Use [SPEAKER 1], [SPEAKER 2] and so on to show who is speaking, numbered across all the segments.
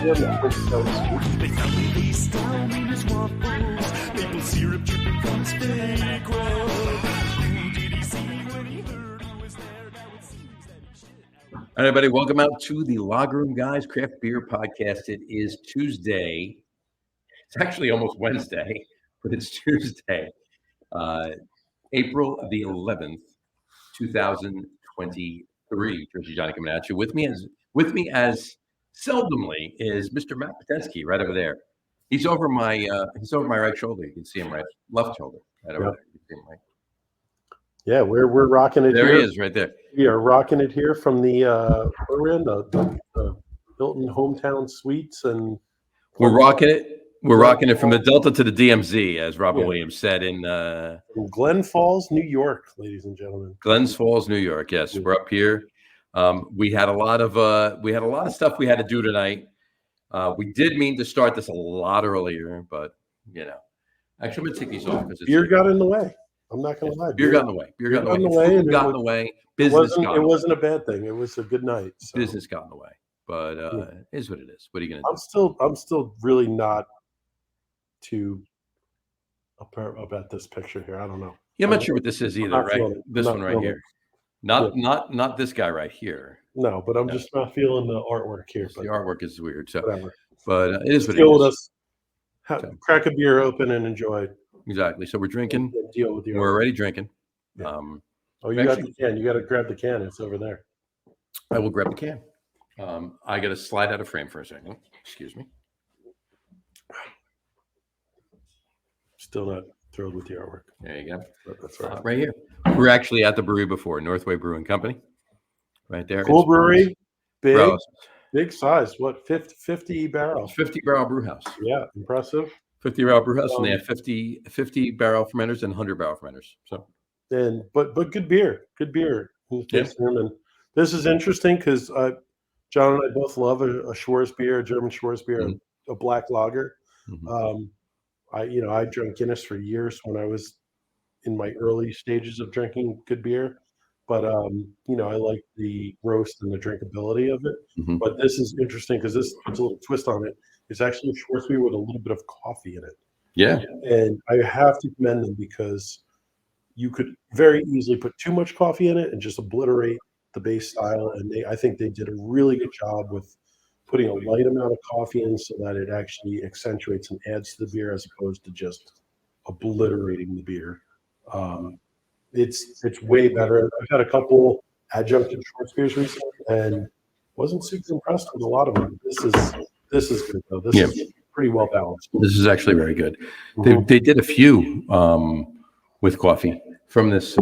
[SPEAKER 1] again, the Flintstone Sweet.
[SPEAKER 2] They found me these style meanest waffles. Maple syrup dripping from his fake roll. Who did he see when he heard who was there? Now it seems that he should.
[SPEAKER 3] All right, everybody, welcome out to the Log Room Guys Craft Beer Podcast. It is Tuesday. It's actually almost Wednesday, but it's Tuesday, April the 11th, 2023. Jersey Johnny coming at you. With me as seldomly is Mr. Matt Potenski right over there. He's over my right shoulder. You can see him left shoulder right over there. You can see him right.
[SPEAKER 1] Yeah, we're rocking it
[SPEAKER 3] There
[SPEAKER 1] here.
[SPEAKER 3] he is, right there.
[SPEAKER 1] We are rocking it here from the we're in the Hilton Hometown Suites, and
[SPEAKER 3] We're rocking it. We're rocking it from the Delta to the DMZ, as Robert Williams said in
[SPEAKER 1] Glen Falls, New York, ladies and gentlemen.
[SPEAKER 3] Glens Falls, New York. Yes, we're up here. We had a lot of stuff we had to do tonight. We did mean to start this a lot earlier, but actually, I'm gonna take these off because
[SPEAKER 1] Beer got in the way. I'm not gonna lie.
[SPEAKER 3] Beer got in the way. Beer got in the way. Food got in the way. Business got in the way.
[SPEAKER 1] It wasn't a bad thing. It was a good night. So.
[SPEAKER 3] Business got in the way, but it is what it is. What are you gonna do?
[SPEAKER 1] I'm still really not too about this picture here. I don't know.
[SPEAKER 3] Yeah, I'm not sure what this is either, right? This one right here. Not this guy right here.
[SPEAKER 1] No, but I'm just not feeling the artwork here.
[SPEAKER 3] The artwork is weird. So,
[SPEAKER 1] whatever.
[SPEAKER 3] But it is what
[SPEAKER 1] Deal
[SPEAKER 3] it
[SPEAKER 1] with
[SPEAKER 3] is.
[SPEAKER 1] us. Crack a beer open and enjoy.
[SPEAKER 3] Exactly. So we're drinking.
[SPEAKER 1] Deal with
[SPEAKER 3] We're already drinking.
[SPEAKER 1] Yeah. You got the can. You got to grab the can. It's over there.
[SPEAKER 3] I will grab the can. I got to slide out of frame for a second. Excuse me.
[SPEAKER 1] Still not thrilled with the artwork.
[SPEAKER 3] There you go.
[SPEAKER 1] That's right.
[SPEAKER 3] Right here. We're actually at the brewery before, Northway Brewing Company. Right there.
[SPEAKER 1] Cool brewery. Big size. What, 50 barrels?
[SPEAKER 3] 50 barrel brew house.
[SPEAKER 1] Yeah, impressive.
[SPEAKER 3] 50 barrel brew house, and they have 50 barrel fermenters and 100 barrel fermenters. So,
[SPEAKER 1] but good beer. Good beer.
[SPEAKER 3] Yeah.
[SPEAKER 1] And this is interesting because John and I both love a Schwarzbier, a German Schwarzbier, a black lager.
[SPEAKER 3] Mm-hmm.
[SPEAKER 1] I drank Guinness for years when I was in my early stages of drinking good beer. But, I like the roast and the drinkability of it.
[SPEAKER 3] Mm-hmm.
[SPEAKER 1] But this is interesting because this puts a little twist on it. It's actually a Schwarzbier with a little bit of coffee in it.
[SPEAKER 3] Yeah.
[SPEAKER 1] And I have to commend them because you could very easily put too much coffee in it and just obliterate the base style. And I think they did a really good job with putting a light amount of coffee in so that it actually accentuates and adds to the beer as opposed to just obliterating the beer. It's way better. I've had a couple adjuncted Schwarzbiers recently and wasn't super impressed with a lot of them. This is good though. This is pretty well balanced.
[SPEAKER 3] This is actually very good.
[SPEAKER 1] Mm-hmm.
[SPEAKER 3] They did a few with coffee from this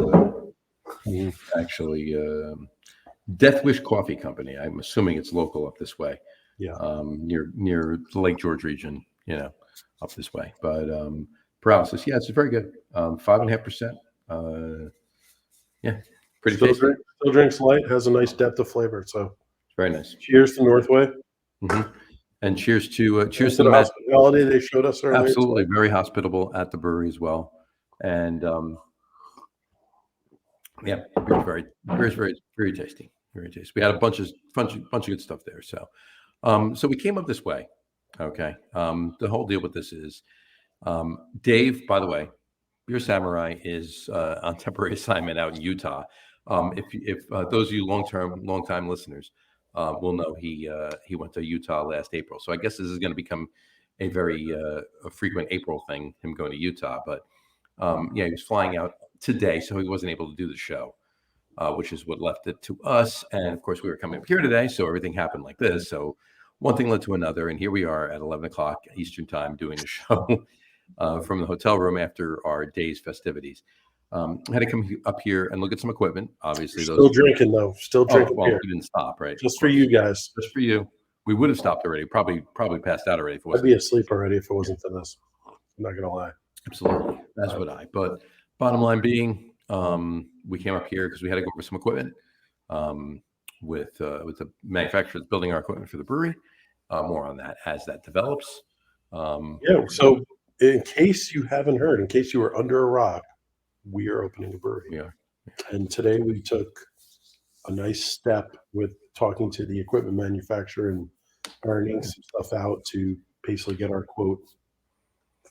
[SPEAKER 3] actually Death Wish Coffee Company. I'm assuming it's local up this way.
[SPEAKER 1] Yeah.
[SPEAKER 3] Near the Lake George region, up this way. But paralysis, it's very good. 5.5%. Pretty tasty.
[SPEAKER 1] Still drinks light, has a nice depth of flavor. So
[SPEAKER 3] It's very nice.
[SPEAKER 1] cheers to Northway.
[SPEAKER 3] Mm-hmm. And cheers to
[SPEAKER 1] the hospitality they showed us earlier.
[SPEAKER 3] Absolutely, very hospitable at the brewery as well. And beer's very tasty. Very tasty. We had a bunch of good stuff there. So so we came up this way. Okay. The whole deal with this is Dave, by the way, Beer Samurai is on temporary assignment out in Utah. If those of you long-time listeners will know, he went to Utah last April. So I guess this is going to become a very a frequent April thing, him going to Utah. But he was flying out today, so he wasn't able to do the show, which is what left it to us. And of course, we were coming up here today, so everything happened like this. So one thing led to another, and here we are at 11 o'clock Eastern time doing the show from the hotel room after our day's festivities. I had to come up here and look at some equipment. Obviously,
[SPEAKER 1] still drinking though. Still drinking beer.
[SPEAKER 3] We didn't stop, right?
[SPEAKER 1] Just for you guys.
[SPEAKER 3] Just for you. We would have stopped already. Probably passed out already.
[SPEAKER 1] I'd be asleep already if it wasn't for this. I'm not gonna lie.
[SPEAKER 3] Absolutely, that's what I. But bottom line being, we came up here because we had to go over some equipment with the manufacturer that's building our equipment for the brewery. More on that as that develops.
[SPEAKER 1] So in case you haven't heard, in case you were under a rock, we are opening a brewery.
[SPEAKER 3] Yeah.
[SPEAKER 1] And today we took a nice step with talking to the equipment manufacturer and ironing some stuff out to basically get our quote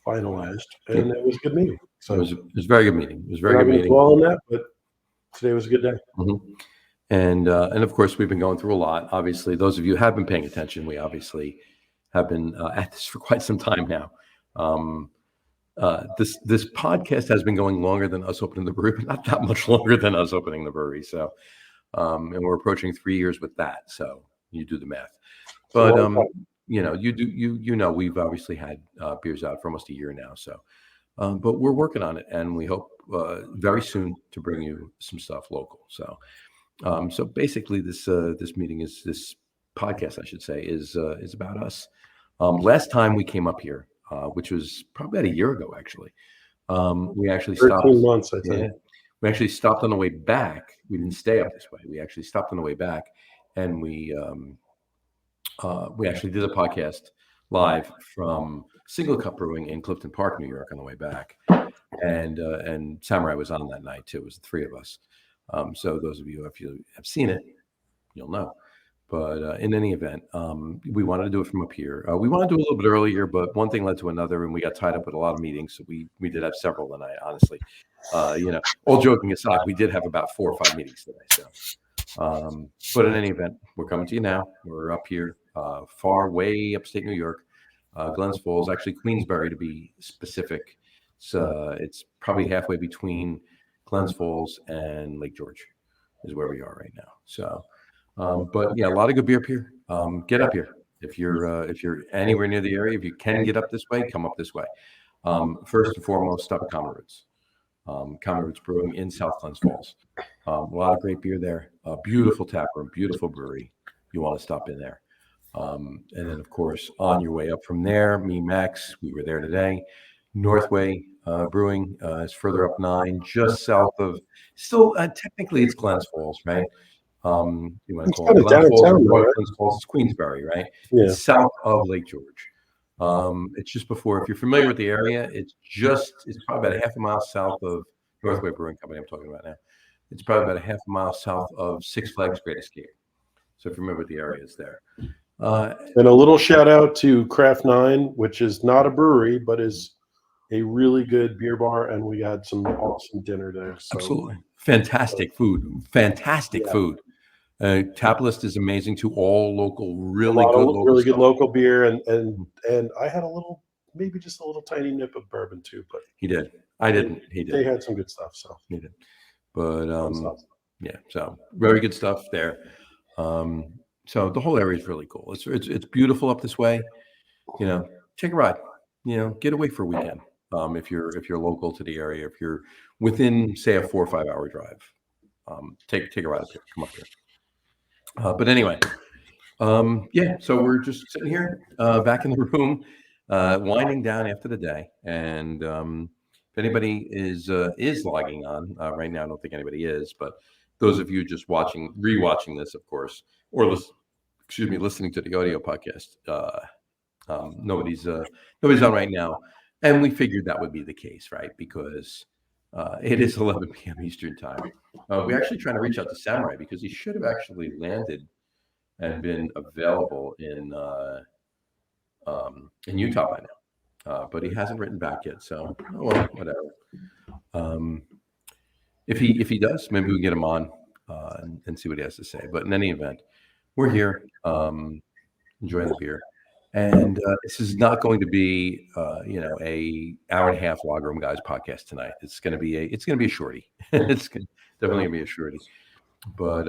[SPEAKER 1] finalized, and it was a good meeting. So
[SPEAKER 3] It was a very good meeting. It was a very
[SPEAKER 1] we're not
[SPEAKER 3] good
[SPEAKER 1] going to
[SPEAKER 3] meeting.
[SPEAKER 1] dwell on that, but today was a good day.
[SPEAKER 3] And of course, we've been going through a lot. Obviously, those of you who have been paying attention, we obviously have been at this for quite some time now. This podcast has been going longer than us opening the brewery, but not that much longer than us opening the brewery. So, and we're approaching 3 years with that. So you do the math. But you know, we've obviously had beers out for almost a year now. So, but we're working on it, and we hope very soon to bring you some stuff local. So, so basically, this podcast, I should say, is about us. Last time we came up here, which was probably about a year ago, actually, we actually
[SPEAKER 1] 13
[SPEAKER 3] stopped.
[SPEAKER 1] months, I think.
[SPEAKER 3] Yeah, we actually stopped on the way back. We didn't stay up this way. We actually stopped on the way back, and we actually did a podcast live from Single Cup Brewing in Clifton Park, New York, on the way back. And Samurai was on that night too. It was the three of us. So those of you, if you have seen it, you'll know. But in any event, we wanted to do it from up here. We wanted to do it a little bit earlier, but one thing led to another, and we got tied up with a lot of meetings. So we did have several tonight, honestly. All joking aside, we did have about 4 or 5 meetings today. So, but in any event, we're coming to you now. We're up here, far way upstate New York, Glens Falls, actually Queensbury to be specific. So it's probably halfway between Glens Falls and Lake George is where we are right now. So, but yeah, a lot of good beer up here. Get up here if you're anywhere near the area. If you can get up this way, come up this way. First and foremost, stop at Common Roots. Common Roots Brewing in South Glens Falls. A lot of great beer there. Beautiful tap room, beautiful brewery. You want to stop in there. And then, of course, on your way up from there, me, Max, we were there today. Northway Brewing is further up 9, just south of. Still, technically, it's Glens Falls, right? You want to call it Glens Falls or Glens Falls? It's Queensbury, right?
[SPEAKER 1] Yeah.
[SPEAKER 3] It's south of Lake George. It's just before. If you're familiar with the area, it's probably about a half a mile south of Northway Brewing Company. I'm talking about now. It's probably about a half a mile south of Six Flags Great Escape. So if you remember the area, it's there.
[SPEAKER 1] And a little shout out to Craft 9, which is not a brewery, but is a really good beer bar, and we had some awesome dinner there. So.
[SPEAKER 3] Absolutely. Fantastic food. Fantastic food. Tap list is amazing to all local, really good
[SPEAKER 1] local beer, and I had maybe just a little tiny nip of bourbon too, but
[SPEAKER 3] he did. I didn't. He did.
[SPEAKER 1] They had some good stuff, so
[SPEAKER 3] he did. But yeah, so very good stuff there. So the whole area is really cool. It's beautiful up this way. Take a ride. Get away for a weekend. If you're local to the area, if you're within, say, a 4 or 5 hour drive, take a ride up here. Come up here. But anyway, yeah. So we're just sitting here back in the room, winding down after the day. And if anybody is logging on right now, I don't think anybody is. But those of you just rewatching this, of course, or listening to the audio podcast, nobody's on right now. And we figured that would be the case, right? Because it is 11 p.m. Eastern time. We're actually trying to reach out to Samurai because he should have actually landed and been available in Utah by now, but he hasn't written back yet. So, well, whatever. If he does, maybe we can get him on and see what he has to say. But in any event, we're here enjoying the beer. And this is not going to be, a hour and a half Log Room Guys podcast tonight. It's going to be a shorty. It's definitely going to be a shorty. But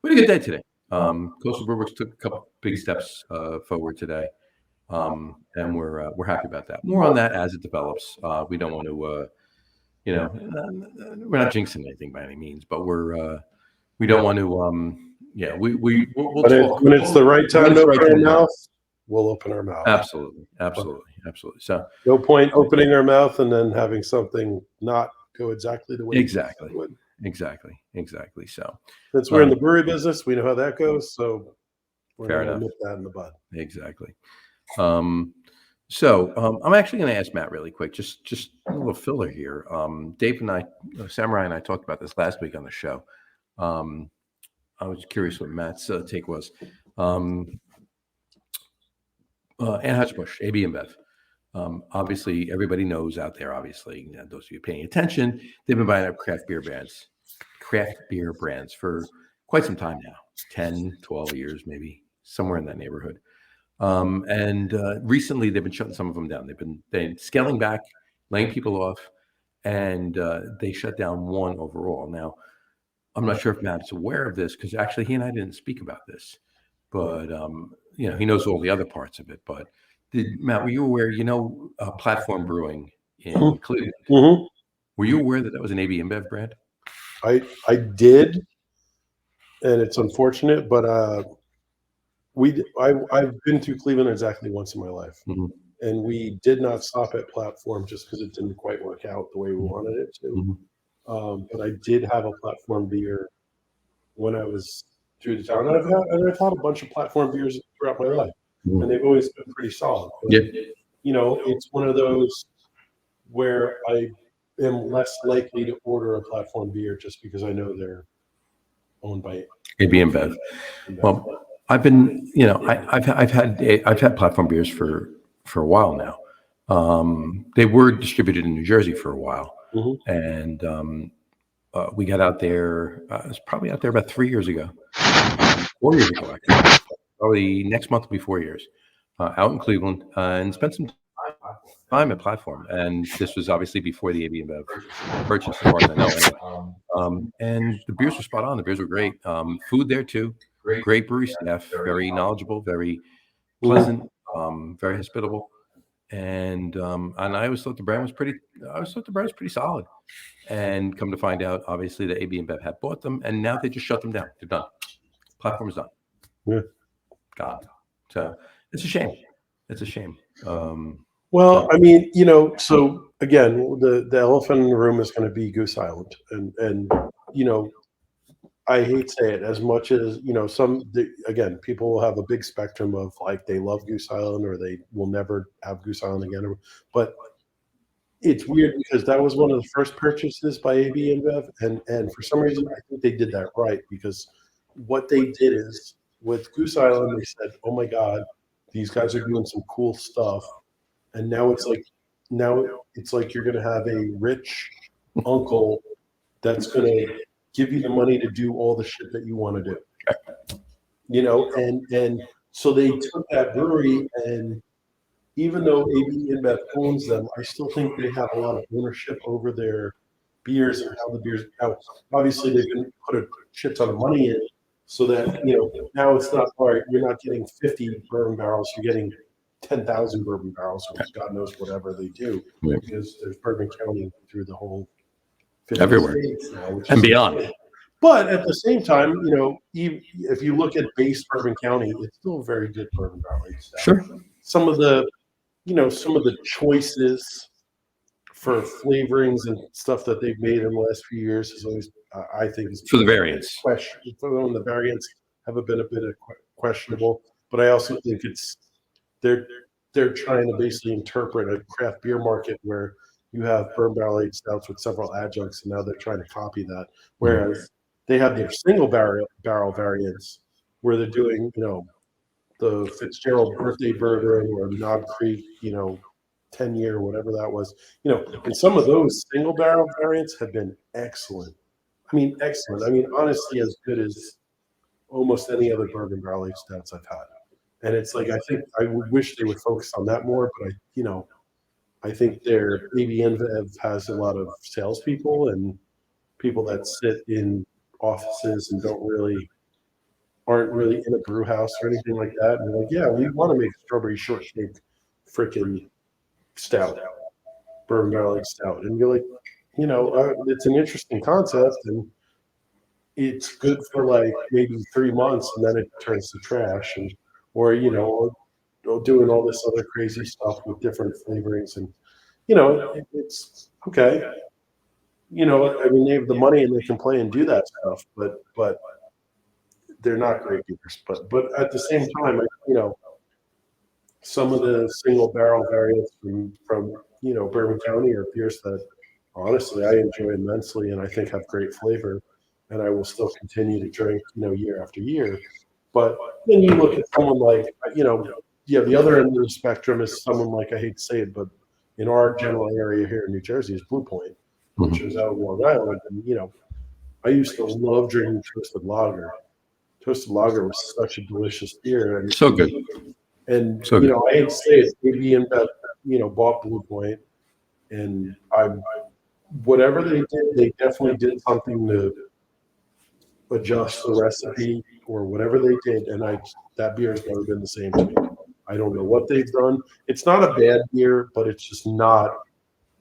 [SPEAKER 3] we had a good day today. Coastal Brewworks took a couple big steps forward today, and we're happy about that. More on that as it develops. We don't want to, we're not jinxing anything by any means, but we don't want to. We'll talk.
[SPEAKER 1] When it's the right time to open our mouth, we'll open our mouth.
[SPEAKER 3] Absolutely. So
[SPEAKER 1] no point opening our mouth and then having something not go exactly the way
[SPEAKER 3] exactly. So
[SPEAKER 1] since we're in the brewery business, we know how that goes. So we're
[SPEAKER 3] fair
[SPEAKER 1] going to
[SPEAKER 3] enough.
[SPEAKER 1] nip that in the bud.
[SPEAKER 3] Exactly. So I'm actually going to ask Matt really quick, just a little filler here. Dave and I, Samurai and I talked about this last week on the show. I was curious what Matt's take was. Anheuser-Busch, AB InBev. Obviously, everybody knows out there. Obviously, those of you paying attention, they've been buying up craft beer brands for quite some time now, 10, 12 years, maybe somewhere in that neighborhood. And recently, they've been shutting some of them down. They've been scaling back, laying people off, and they shut down one overall. Now, I'm not sure if Matt's aware of this because actually he and I didn't speak about this, but he knows all the other parts of it. But Matt, were you aware? Platform Brewing in Cleveland.
[SPEAKER 1] Mm-hmm.
[SPEAKER 3] Were you aware that was an AB InBev brand?
[SPEAKER 1] I did, and it's unfortunate, but I've been to Cleveland exactly once in my life,
[SPEAKER 3] Mm-hmm.
[SPEAKER 1] and we did not stop at Platform just because it didn't quite work out the way we wanted it to.
[SPEAKER 3] Mm-hmm.
[SPEAKER 1] But I did have a Platform beer when I was through the town, and I've had a bunch of Platform beers throughout my life,
[SPEAKER 3] Mm-hmm.
[SPEAKER 1] and they've always been pretty solid. But,
[SPEAKER 3] Yeah.
[SPEAKER 1] It's one of those where I am less likely to order a Platform beer just because I know they're owned by
[SPEAKER 3] AB InBev. Well, I've been, I've had Platform beers for a while now. They were distributed in New Jersey for a while,
[SPEAKER 1] Mm-hmm.
[SPEAKER 3] and we got out there. It was probably out there about 3 years ago, 4 years ago, actually. Probably next month will be 4 years. Out in Cleveland, and spent some time at Platform. And this was obviously before the AB InBev purchase, as far as I know. Anyway. And the beers were spot on. The beers were great. Food there too. Great brewery staff, very knowledgeable, very pleasant, very hospitable, and I always thought the brand was pretty. I always thought the brand was pretty solid. And come to find out, obviously, the AB InBev had bought them, and now they just shut them down. They're done. Platform is done.
[SPEAKER 1] Yeah.
[SPEAKER 3] Gone. So it's a shame. It's a shame.
[SPEAKER 1] Well, I mean, so again, the elephant in the room is going to be Goose Island, and I hate to say it as much as again, people will have a big spectrum of like they love Goose Island or they will never have Goose Island again, but it's weird because that was one of the first purchases by AB InBev, and for some reason I think they did that right because what they did is with Goose Island they said, oh my God, these guys are doing some cool stuff. And now it's like you're going to have a rich uncle that's going to give you the money to do all the shit that you want to do, and so they took that brewery, and even though AB InBev owns them, I still think they have a lot of ownership over their beers and how the beers. Now, obviously, they've been put a shit ton of money in, so that now it's not all right. You're not getting 50 bourbon barrels. You're getting 10,000 bourbon barrels, or God knows whatever they do, because there's Bourbon County through the whole 50
[SPEAKER 3] everywhere
[SPEAKER 1] states now,
[SPEAKER 3] and beyond.
[SPEAKER 1] But at the same time, if you look at base Bourbon County, it's still a very good bourbon barrel.
[SPEAKER 3] Sure.
[SPEAKER 1] Some of the choices for flavorings and stuff that they've made in the last few years is always, I think,
[SPEAKER 3] for the variants.
[SPEAKER 1] The variants have been a bit questionable, but I also think they're trying to basically interpret a craft beer market where you have bourbon barrel aged stouts with several adjuncts, and now they're trying to copy that. Whereas they have their single barrel variants where they're doing, the Fitzgerald birthday bourbon or Knob Creek, 10-year, whatever that was, and some of those single barrel variants have been excellent. I mean, excellent. I mean, honestly, as good as almost any other bourbon barrel aged stouts I've had. And it's like, I would wish they would focus on that more, but I think their AB InBev has a lot of salespeople and people that sit in offices and aren't really in a brew house or anything like that. And they're like, yeah, we want to make strawberry shortcake freaking stout, bourbon barrel aged stout. And you're like, it's an interesting concept and it's good for like maybe 3 months and then it turns to trash, or doing all this other crazy stuff with different flavorings, and it's okay. I mean, they have the money and they can play and do that stuff, but they're not great beers. But at the same time, some of the single barrel variants from Bourbon County are beers that honestly I enjoy immensely and I think have great flavor, and I will still continue to drink year after year. But then you look at someone like yeah, the other end of the spectrum is someone like, I hate to say it, but in our general area here in New Jersey is Blue Point, which is out of Long Island. And, you know, I used to love drinking Toasted Lager. Toasted Lager was such a delicious beer. And,
[SPEAKER 3] So good. So
[SPEAKER 1] you
[SPEAKER 3] good.
[SPEAKER 1] know, I hate to say it, AB InBev, you know, bought Blue Point, and whatever they did, they definitely did something to adjust the recipe or whatever they did. And that beer has never been the same to me. I don't know what they've done. It's not a bad beer, but it's just not.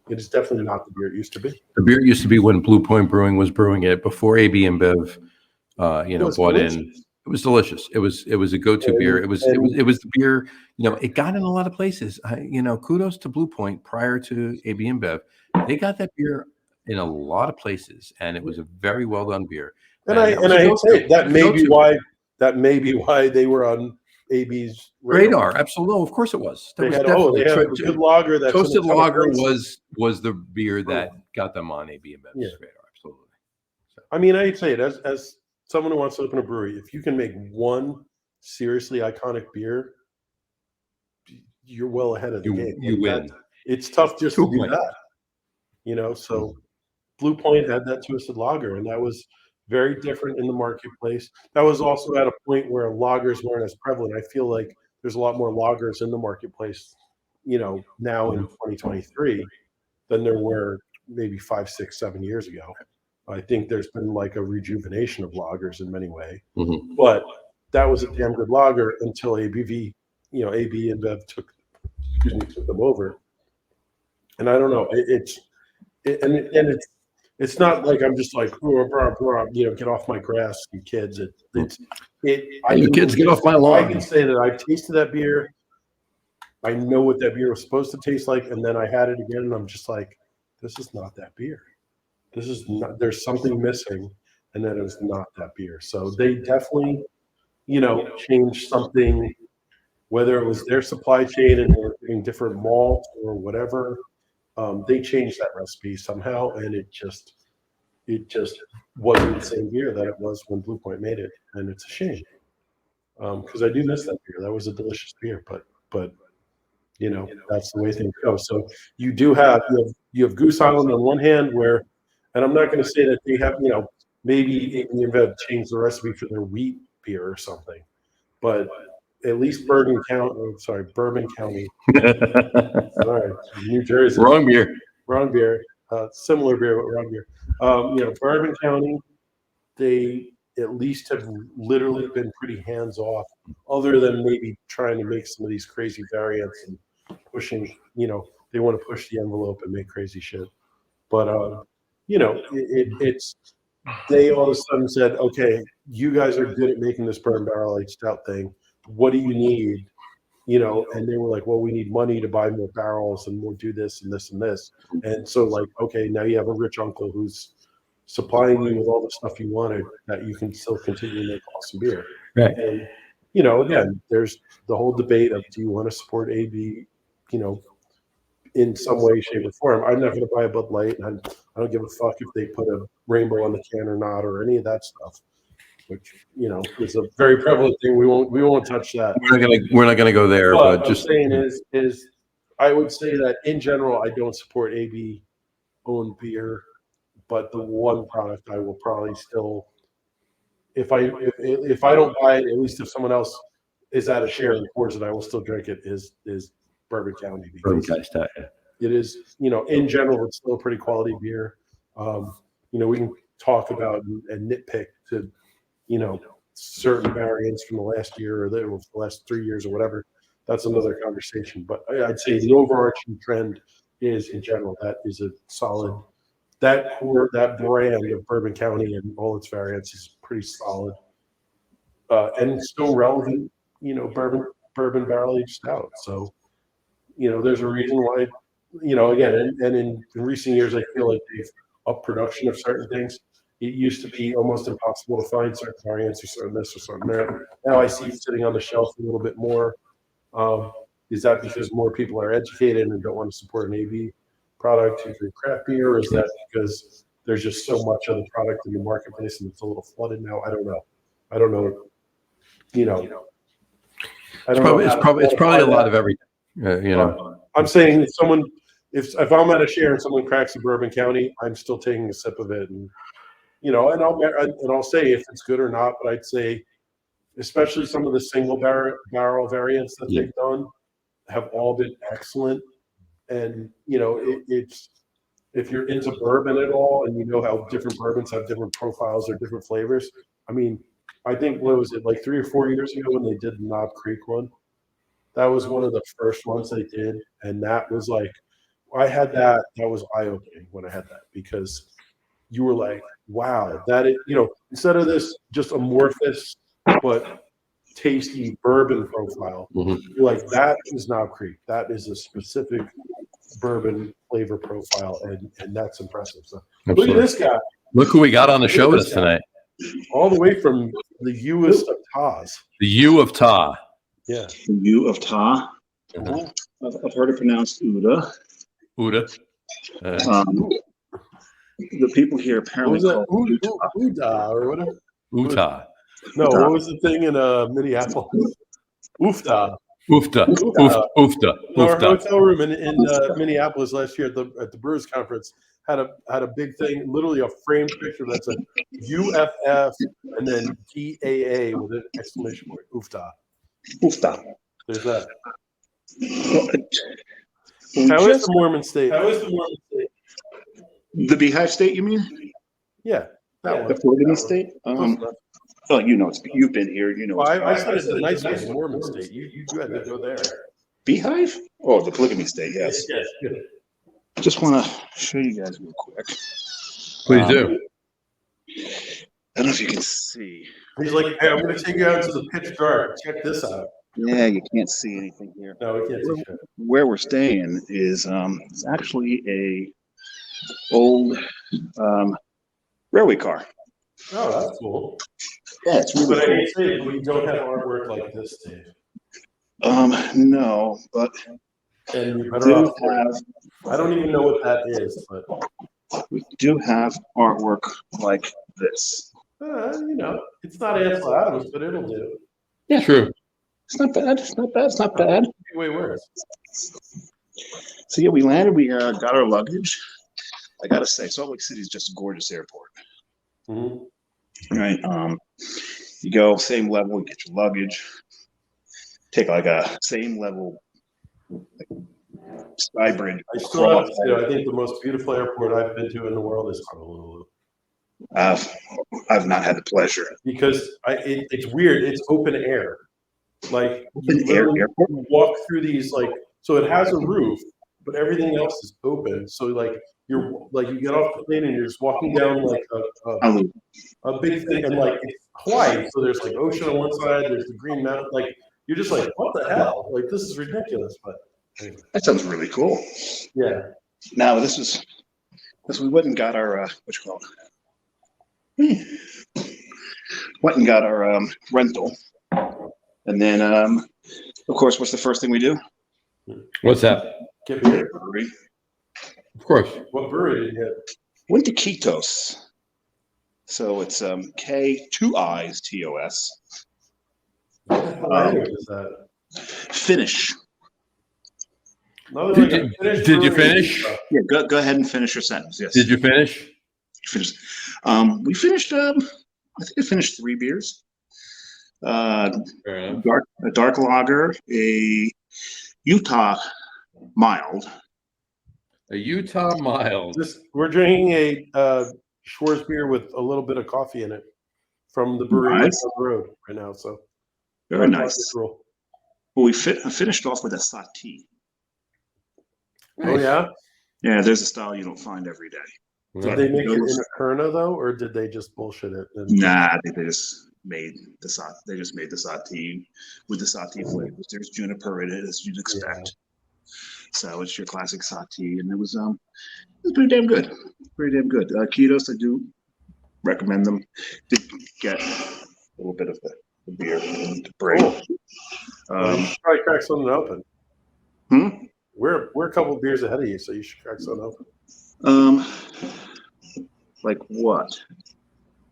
[SPEAKER 1] It is definitely not the beer it used to be.
[SPEAKER 3] The beer used to be when Blue Point Brewing was brewing it before AB InBev, bought
[SPEAKER 1] delicious.
[SPEAKER 3] in. It was delicious. It was a go-to beer. It was the beer. You know, it got in a lot of places. Kudos to Blue Point prior to AB InBev. They got that beer in a lot of places, and it was a very well done beer.
[SPEAKER 1] And I hate to say it, that may be why they were on AB's
[SPEAKER 3] radar. Absolutely, no, of course it was.
[SPEAKER 1] They had a good lager. That
[SPEAKER 3] Toasted Lager was the beer that got them on AB InBev's radar. Absolutely. So.
[SPEAKER 1] I mean, I hate to say it, as someone who wants to open a brewery, if you can make one seriously iconic beer, you're well ahead of the game.
[SPEAKER 3] You win.
[SPEAKER 1] It's tough just to do that. You know, so Blue Point had that Twisted Lager, and that was very different in the marketplace. That was also at a point where lagers weren't as prevalent. I feel like there's a lot more lagers in the marketplace, you know, now in 2023 than there were maybe 5, 6, 7 years ago. I think there's been like a rejuvenation of lagers in many ways.
[SPEAKER 3] Mm-hmm.
[SPEAKER 1] But that was a damn good lager until AB InBev took them over. And I don't know, it's not like I'm just like, get off my grass, you kids.
[SPEAKER 3] Kids, get off my lawn.
[SPEAKER 1] I can say that I've tasted that beer. I know what that beer was supposed to taste like, and then I had it again, and I'm just like, this is not that beer. This is not. There's something missing, and that is not that beer. So they definitely, changed something, whether it was their supply chain and they were getting different malts or whatever. They changed that recipe somehow, and it just wasn't the same beer that it was when Blue Point made it, and it's a shame because I do miss that beer. That was a delicious beer, but that's the way things go. So you have Goose Island on one hand, where, and I'm not going to say that they have, maybe InBev changed the recipe for their wheat beer or something, but at least Bourbon County. Sorry, New Jersey.
[SPEAKER 3] Wrong beer.
[SPEAKER 1] Similar beer, but wrong beer. Bourbon County, they at least have literally been pretty hands off, other than maybe trying to make some of these crazy variants and pushing. They want to push the envelope and make crazy shit. But it's they all of a sudden said, okay, you guys are good at making this bourbon barrel aged stout thing. What do you need? And they were like, well, we need money to buy more barrels and we'll do this and this and this. And so okay, now you have a rich uncle who's supplying you with all the stuff you wanted that you can still continue to make awesome beer.
[SPEAKER 3] Right.
[SPEAKER 1] And, again, there's the whole debate of, do you want to support AB, in some way, shape, or form? I'm not going to buy a Bud Light, and I don't give a fuck if they put a rainbow on the can or not, or any of that stuff. Which is a very prevalent thing. We won't touch that.
[SPEAKER 3] We're not gonna go there. But
[SPEAKER 1] what
[SPEAKER 3] just
[SPEAKER 1] I'm saying is I would say that in general I don't support AB owned beer, but the one product I will probably still, if I don't buy it, at least if someone else is at a share and pours it, I will still drink it. Is Bourbon County, because it is in general it's still a pretty quality beer. We can talk about and nitpick to certain variants from the last year or the last 3 years or whatever. That's another conversation. But I'd say the overarching trend is, in general, that is a solid, that brand of Bourbon County and all its variants is pretty solid. And still relevant, bourbon barrel aged stout. So, there's a reason why, again, and in recent years, I feel like they've upped production of certain things. It used to be almost impossible to find certain variants or certain this or certain that. Now I see it sitting on the shelf a little bit more. Is that because more people are educated and don't want to support an AB product who drink craft beer? Or is that because there's just so much other product in the marketplace and it's a little flooded now? I don't know. I
[SPEAKER 3] It's
[SPEAKER 1] don't know.
[SPEAKER 3] probably a lot of everything. You know.
[SPEAKER 1] I'm saying if I'm at a share and someone cracks a Bourbon County, I'm still taking a sip of it, and I'll say if it's good or not. But I'd say, especially some of the single barrel variants that
[SPEAKER 3] Yeah.
[SPEAKER 1] they've done, have all been excellent. And it's if you're into bourbon at all, and you know how different bourbons have different profiles or different flavors. I mean, I think what was it, like 3 or 4 years ago when they did the Knob Creek one? That was one of the first ones they did, and that was like, I had that. That was eye opening when I had that, because you were like, wow, that is, instead of this just amorphous but tasty bourbon profile,
[SPEAKER 3] Mhm.
[SPEAKER 1] you're like, that is Knob Creek. That is a specific bourbon flavor profile, and that's impressive. So look at
[SPEAKER 3] Absolutely.
[SPEAKER 1] this guy,
[SPEAKER 3] Look who we got on the show with us tonight.
[SPEAKER 1] all the way from the U.S. of Taz.
[SPEAKER 3] The U of Ta.
[SPEAKER 1] Yeah.
[SPEAKER 4] The U of Ta.
[SPEAKER 1] Mhm.
[SPEAKER 4] I've heard it pronounced Uda.
[SPEAKER 3] Uda.
[SPEAKER 4] The people here
[SPEAKER 1] What
[SPEAKER 4] apparently
[SPEAKER 1] was that?
[SPEAKER 4] call it Utah.
[SPEAKER 1] Uda or whatever.
[SPEAKER 3] Uta.
[SPEAKER 1] No, what was the thing in Minneapolis? Oofda.
[SPEAKER 3] Oofta.
[SPEAKER 1] Oofda.
[SPEAKER 3] Oofta.
[SPEAKER 1] Our
[SPEAKER 3] Oofta.
[SPEAKER 1] hotel room in Minneapolis last year at the Brewers Conference had a big thing, literally a framed picture that said UFF and then DAA with an exclamation point. Oofda.
[SPEAKER 4] Ufta.
[SPEAKER 1] There's that.
[SPEAKER 4] Well,
[SPEAKER 1] How is the Mormon State?
[SPEAKER 4] the Beehive State, you mean?
[SPEAKER 1] Yeah, that
[SPEAKER 4] The
[SPEAKER 1] one.
[SPEAKER 4] polygamy state?
[SPEAKER 1] Close enough.
[SPEAKER 4] Oh, you've been here. You know.
[SPEAKER 1] Well,
[SPEAKER 4] it's
[SPEAKER 1] I said it's a nice one, Mormon State. You had to go there.
[SPEAKER 4] Beehive? Oh, the polygamy state. Yes.
[SPEAKER 1] Yes.
[SPEAKER 4] I just want to show you guys real quick.
[SPEAKER 3] Please do.
[SPEAKER 4] I don't know if you can see.
[SPEAKER 1] He's like, hey, I'm going to take you out to the pitch dark. Check this out.
[SPEAKER 4] Yeah, you can't see anything here.
[SPEAKER 1] No, we can't see shit.
[SPEAKER 4] Where we're staying is it's actually a old railway car.
[SPEAKER 1] Oh, that's cool.
[SPEAKER 4] Yeah, it's
[SPEAKER 1] But I
[SPEAKER 4] really
[SPEAKER 1] can say we don't have artwork like this, Dave.
[SPEAKER 4] cool. No, but
[SPEAKER 1] And you're
[SPEAKER 4] we
[SPEAKER 1] better
[SPEAKER 4] do
[SPEAKER 1] off.
[SPEAKER 4] have
[SPEAKER 1] I don't even know what that is, but
[SPEAKER 4] artwork like this.
[SPEAKER 1] it's not Ansel Adams, but it'll do.
[SPEAKER 4] Yeah,
[SPEAKER 3] True.
[SPEAKER 4] it's not bad. It's not bad. It's not bad.
[SPEAKER 1] Way worse.
[SPEAKER 4] So yeah, we landed. We got our luggage. I gotta say, Salt Lake City is just a gorgeous airport.
[SPEAKER 1] Mhm.
[SPEAKER 4] Right. You go same level, you get your luggage. Take like a same level sky bridge.
[SPEAKER 1] I still have to say, I think the most beautiful airport I've been to in the world is Honolulu.
[SPEAKER 4] I've not had the pleasure.
[SPEAKER 1] Because it's weird. It's open air. Like you
[SPEAKER 4] Open air
[SPEAKER 1] literally
[SPEAKER 4] airport?
[SPEAKER 1] walk through these so it has a roof, but everything else is open. So you get off the plane and you're just walking down like a big thing, and like it's Hawaii. So there's like ocean on one side, there's the Green Mountain. Like you're just like, what the hell? Like this is ridiculous. But anyway.
[SPEAKER 4] That sounds really cool.
[SPEAKER 1] Yeah.
[SPEAKER 4] Now we went and got our went and got our rental, and then of course, what's the first thing we do?
[SPEAKER 3] What's that?
[SPEAKER 1] Get beer.
[SPEAKER 4] Brewery.
[SPEAKER 3] Of course.
[SPEAKER 1] What brewery did you hit?
[SPEAKER 4] Went to Kitos. So it's K2IS.
[SPEAKER 1] What language is that?
[SPEAKER 4] Finish.
[SPEAKER 1] No,
[SPEAKER 3] Did you finish?
[SPEAKER 4] Yeah, go ahead and finish your sentence. Yes.
[SPEAKER 3] Did you finish?
[SPEAKER 4] Finish. We finished. I think I finished 3 beers.
[SPEAKER 3] Fair enough.
[SPEAKER 4] A dark lager, a Utah mild.
[SPEAKER 3] A Utah mild.
[SPEAKER 1] We're drinking a Schwarz beer with a little bit of coffee in it from the brewery
[SPEAKER 4] Nice.
[SPEAKER 1] up the road right now. So
[SPEAKER 4] Very nice.
[SPEAKER 1] Cool.
[SPEAKER 4] Well, we finished off with a sati.
[SPEAKER 1] Oh yeah.
[SPEAKER 4] Yeah, there's a style you don't find every day.
[SPEAKER 1] Did they make it in a Kerna though, or did they just bullshit it?
[SPEAKER 4] Nah, I think they just made the sati. They just made the sati with the sati flavors. There's juniper in it, as you'd expect. So it's your classic sati, and it was pretty damn good. Pretty damn good. Kitos, I do recommend them. Did get a little bit of the beer to break.
[SPEAKER 1] You should probably crack something open. We're a couple of beers ahead of you, so you should crack something open.
[SPEAKER 4] Like what?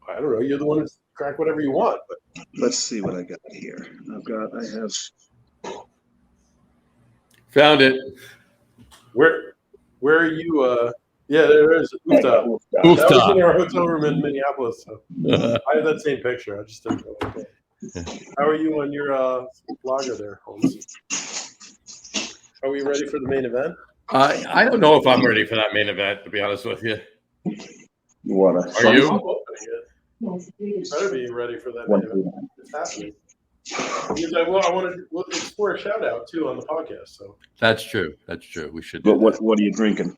[SPEAKER 1] I don't know. You're the one who crack whatever you want. But
[SPEAKER 4] Let's see what I got here. I have
[SPEAKER 3] Found it.
[SPEAKER 1] Where are you? Yeah, there is Ufta.
[SPEAKER 3] Oof
[SPEAKER 1] That was
[SPEAKER 3] top.
[SPEAKER 1] in our hotel room in Minneapolis. So I have that same picture. I just didn't go. Okay. How are you on your lager there, Holmes? Are we ready for the main event?
[SPEAKER 3] I don't know if I'm ready for that main event, to be honest with you.
[SPEAKER 4] You want to?
[SPEAKER 3] Are you?
[SPEAKER 1] I'm opening it. You better be ready for that main event. It's happening. Because I want to explore a shout out too on the podcast. So
[SPEAKER 3] That's true. That's true. We should do
[SPEAKER 4] But
[SPEAKER 3] that.
[SPEAKER 4] what are you drinking?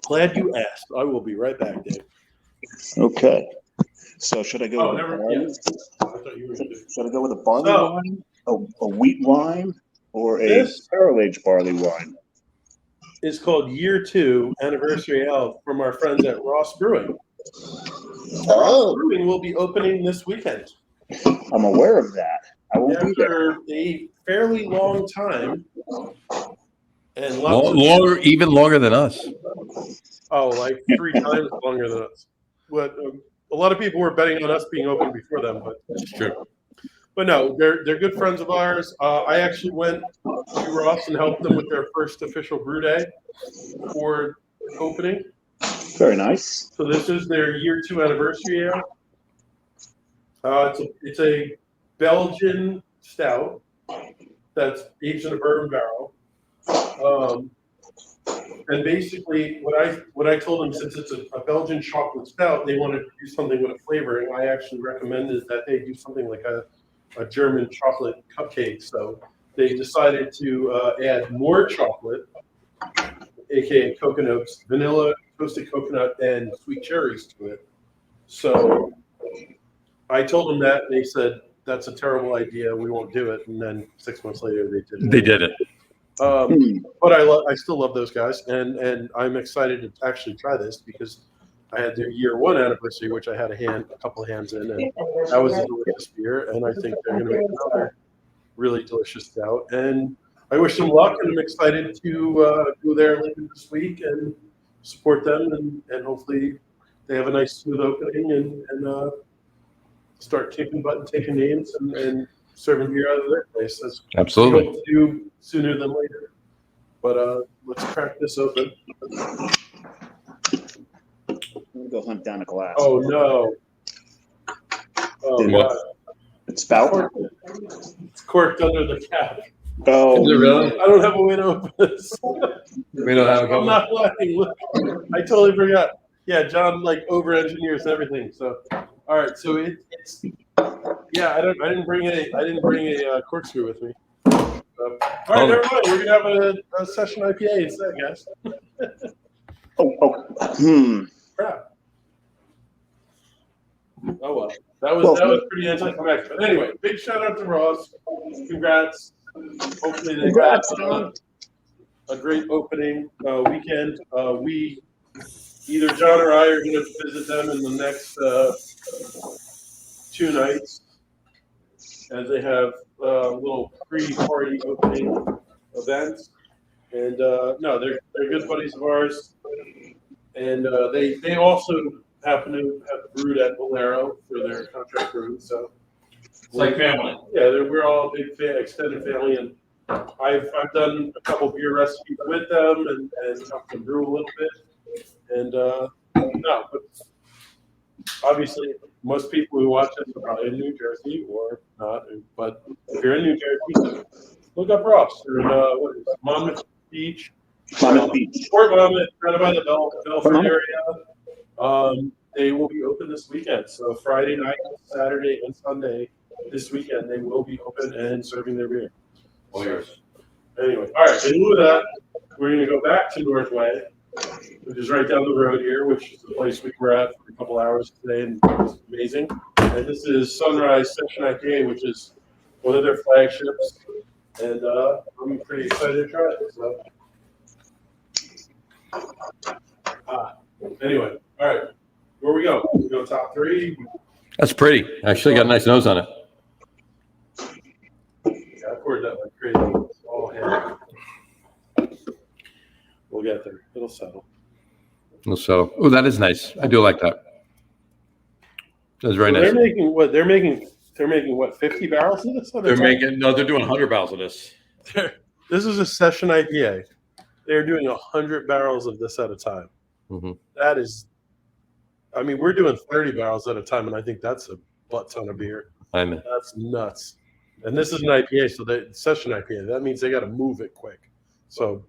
[SPEAKER 1] glad you asked. I will be right back, Dave.
[SPEAKER 4] Okay. So should I go?
[SPEAKER 1] Oh,
[SPEAKER 4] with
[SPEAKER 1] never.
[SPEAKER 4] barley?
[SPEAKER 1] Yeah. I thought you were going to do.
[SPEAKER 4] Should I go with a barley
[SPEAKER 1] So-
[SPEAKER 4] wine, a wheat wine, or a
[SPEAKER 1] This-
[SPEAKER 4] barrel aged barley wine?
[SPEAKER 1] It's called Year 2 Anniversary Ale from our friends at Ross Brewing. Ross Brewing will be opening this weekend.
[SPEAKER 4] I'm aware of that. I won't be there.
[SPEAKER 1] After a fairly long time and lots of
[SPEAKER 3] Longer, even longer than us.
[SPEAKER 1] like 3 times longer than us. But a lot of people were betting on us being open before them, but
[SPEAKER 3] It's true.
[SPEAKER 1] no, they're good friends of ours. I actually went to Ross and helped them with their first official brew day for opening.
[SPEAKER 4] Very nice.
[SPEAKER 1] So this is their Year 2 anniversary ale. It's a Belgian stout that's aged in a bourbon barrel. And basically, what I told them, since it's a Belgian chocolate stout, they wanted to do something with a flavoring. I actually recommended that they do something like a German chocolate cupcake. So they decided to add more chocolate, aka coconuts, vanilla, toasted coconut, and sweet cherries to it. So I told them that, and they said, that's a terrible idea. We won't do it. And then 6 months later, they did it.
[SPEAKER 3] They did it.
[SPEAKER 1] But I still love those guys, and I'm excited to actually try this because I had their Year 1 anniversary, which I had a couple of hands in, and that was a delicious beer. And I think they're going to make another really delicious stout. And I wish them luck, and I'm excited to go there later this week and support them, and hopefully they have a nice smooth opening and start kicking butt and taking names and serving beer out of their place. That's
[SPEAKER 3] Absolutely.
[SPEAKER 1] we hope to do sooner than later. But let's crack this open.
[SPEAKER 4] I'm gonna go hunt down a glass.
[SPEAKER 1] Oh no! Oh
[SPEAKER 4] What?
[SPEAKER 1] god!
[SPEAKER 4] It's spout.
[SPEAKER 1] It's corked under the cap.
[SPEAKER 4] Oh,
[SPEAKER 3] Is it really?
[SPEAKER 1] I don't have a way to open this.
[SPEAKER 3] We don't have a
[SPEAKER 1] I'm
[SPEAKER 3] couple.
[SPEAKER 1] not lying. Look, I totally forgot. Yeah, John over engineers everything. So, all right. So it's yeah. I didn't bring a corkscrew with me. So, all right, never mind. We're gonna have a session IPA instead, guys. Crap. Oh well. That was pretty anticlimactic. But anyway, big shout out to Ross. Congrats. Hopefully they have a great opening weekend. We either John or I are going to visit them in the next 2 nights, as they have little pre-party opening events. And no, they're good buddies of ours, and they also happen to have brewed at Bolero for their contract brew. So
[SPEAKER 3] It's like family.
[SPEAKER 1] yeah, we're all a big extended family, and I've done a couple beer recipes with them and helped them brew a little bit. And no, but obviously most people who watch this are probably in New Jersey or not. But if you're in New Jersey, look up Ross. They're in what is it, Monmouth Beach,
[SPEAKER 4] Monmouth Beach.
[SPEAKER 1] Fort Monmouth, kind of by the Belford area. They will be open this weekend. So Friday night, Saturday, and Sunday this weekend, they will be open and serving their beer.
[SPEAKER 3] All yours.
[SPEAKER 1] Anyway, all right. So in lieu of that, we're going to go back to Northway, which is right down the road here, which is the place we were at for a couple hours today, and it was amazing. And this is Sunrise Session IPA, which is one of their flagships, and I'm pretty excited to try it. So, anyway, all right, where we go? We go top 3.
[SPEAKER 3] That's pretty. Actually got a nice nose on it.
[SPEAKER 1] Yeah, I poured that like crazy. It's all hand. We'll get there. It'll settle.
[SPEAKER 3] So, oh, that is nice. I do like that. That's very
[SPEAKER 1] So
[SPEAKER 3] nice.
[SPEAKER 1] they're making what? They're making what? 50 barrels of this?
[SPEAKER 3] They're doing 100 barrels of this.
[SPEAKER 1] This is a session IPA. They're doing 100 barrels of this at a time.
[SPEAKER 3] Mm-hmm.
[SPEAKER 1] That is, I mean, we're doing 30 barrels at a time, and I think that's a butt ton of beer.
[SPEAKER 3] I know.
[SPEAKER 1] That's nuts. And this is an IPA, so that session IPA. That means they got to move it quick. So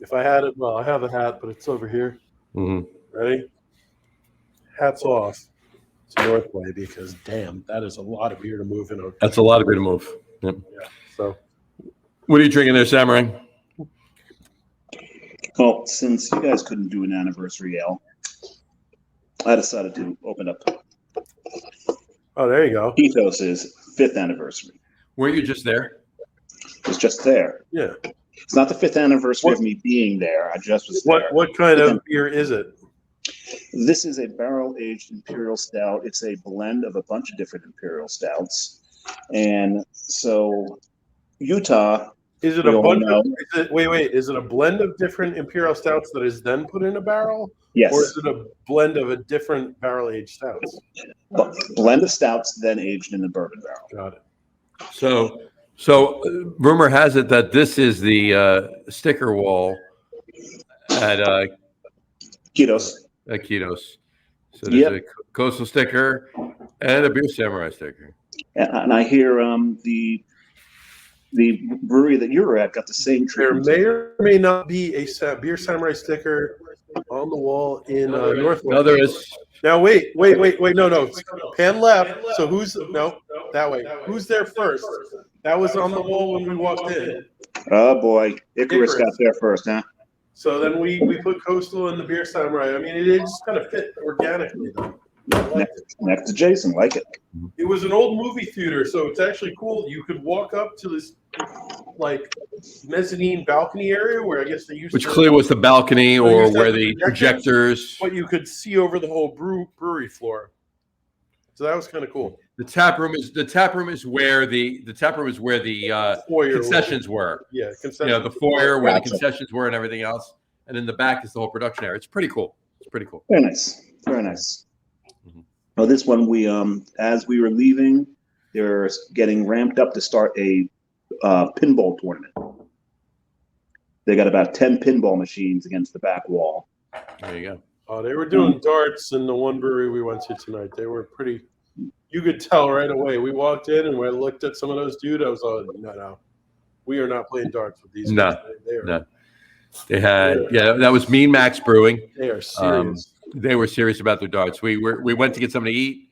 [SPEAKER 1] if I had it, well, I have a hat, but it's over here.
[SPEAKER 3] Mm-hmm.
[SPEAKER 1] Ready? Hats off to Northway because damn, that is a lot of beer to move in.
[SPEAKER 3] That's a lot of beer to move. Yep.
[SPEAKER 1] Yeah. So,
[SPEAKER 3] what are you drinking there, Samurai?
[SPEAKER 4] Well, since you guys couldn't do an anniversary ale, I decided to open up
[SPEAKER 1] oh, there you go.
[SPEAKER 4] Ethos's 5th anniversary.
[SPEAKER 3] Were you just there?
[SPEAKER 4] It's just there.
[SPEAKER 1] Yeah.
[SPEAKER 4] It's not the 5th anniversary of me being there. I just was there.
[SPEAKER 1] What kind of beer is it?
[SPEAKER 4] This is a barrel-aged imperial stout. It's a blend of a bunch of different imperial stouts. And so Utah,
[SPEAKER 1] Is it
[SPEAKER 4] we
[SPEAKER 1] a
[SPEAKER 4] all
[SPEAKER 1] bunch
[SPEAKER 4] know-
[SPEAKER 1] of, is it a blend of different imperial stouts that is then put in a barrel?
[SPEAKER 4] yes,
[SPEAKER 1] Or is it a blend of a different barrel-aged stouts?
[SPEAKER 4] blend of stouts then aged in the bourbon barrel.
[SPEAKER 1] Got it.
[SPEAKER 3] So rumor has it that this is the sticker wall at
[SPEAKER 4] Kitos.
[SPEAKER 3] Ketos. So there's
[SPEAKER 4] Yep.
[SPEAKER 3] a coastal sticker and a Beer Samurai sticker.
[SPEAKER 4] And I hear the brewery that you were at got the same
[SPEAKER 1] There
[SPEAKER 4] treatment.
[SPEAKER 1] may or may not be a Beer Samurai sticker on the wall in Northwest.
[SPEAKER 3] No, there is.
[SPEAKER 1] Now wait, no. Pan left. So that way. Who's there first? That was on the wall when we walked in.
[SPEAKER 4] Oh boy, Icarus got there first, huh?
[SPEAKER 1] So then we put Coastal and the Beer Samurai. I mean, it just kind of fit organically though.
[SPEAKER 4] Next to Jason, like it.
[SPEAKER 1] It was an old movie theater, so it's actually cool. You could walk up to this like mezzanine balcony area where I guess they used
[SPEAKER 3] Which
[SPEAKER 1] to,
[SPEAKER 3] clearly was the balcony
[SPEAKER 1] So you
[SPEAKER 3] or
[SPEAKER 1] used to
[SPEAKER 3] where
[SPEAKER 1] have
[SPEAKER 3] the
[SPEAKER 1] projectors.
[SPEAKER 3] projectors.
[SPEAKER 1] But you could see over the whole brewery floor. So that was kind of cool.
[SPEAKER 3] The tap room is where the
[SPEAKER 1] Foyer
[SPEAKER 3] concessions were.
[SPEAKER 1] Yeah,
[SPEAKER 3] You
[SPEAKER 1] concession.
[SPEAKER 3] know, the foyer where the
[SPEAKER 4] Gotcha.
[SPEAKER 3] concessions were and everything else, and in the back is the whole production area. It's pretty cool. It's pretty cool.
[SPEAKER 4] Very nice. Very nice.
[SPEAKER 3] Mhm.
[SPEAKER 4] Oh, this one we as we were leaving, they're getting ramped up to start a pinball tournament. They got about 10 pinball machines against the back wall.
[SPEAKER 3] There you go.
[SPEAKER 1] Oh, they were doing darts in the one brewery we went to tonight. They were pretty. You could tell right away. We walked in and we looked at some of those dudes. I was like, no, we are not playing darts with these.
[SPEAKER 3] No,
[SPEAKER 1] guys. They are,
[SPEAKER 3] no. They had that was Mean Max Brewing.
[SPEAKER 1] They are serious.
[SPEAKER 3] They were serious about their darts. We went to get something to eat,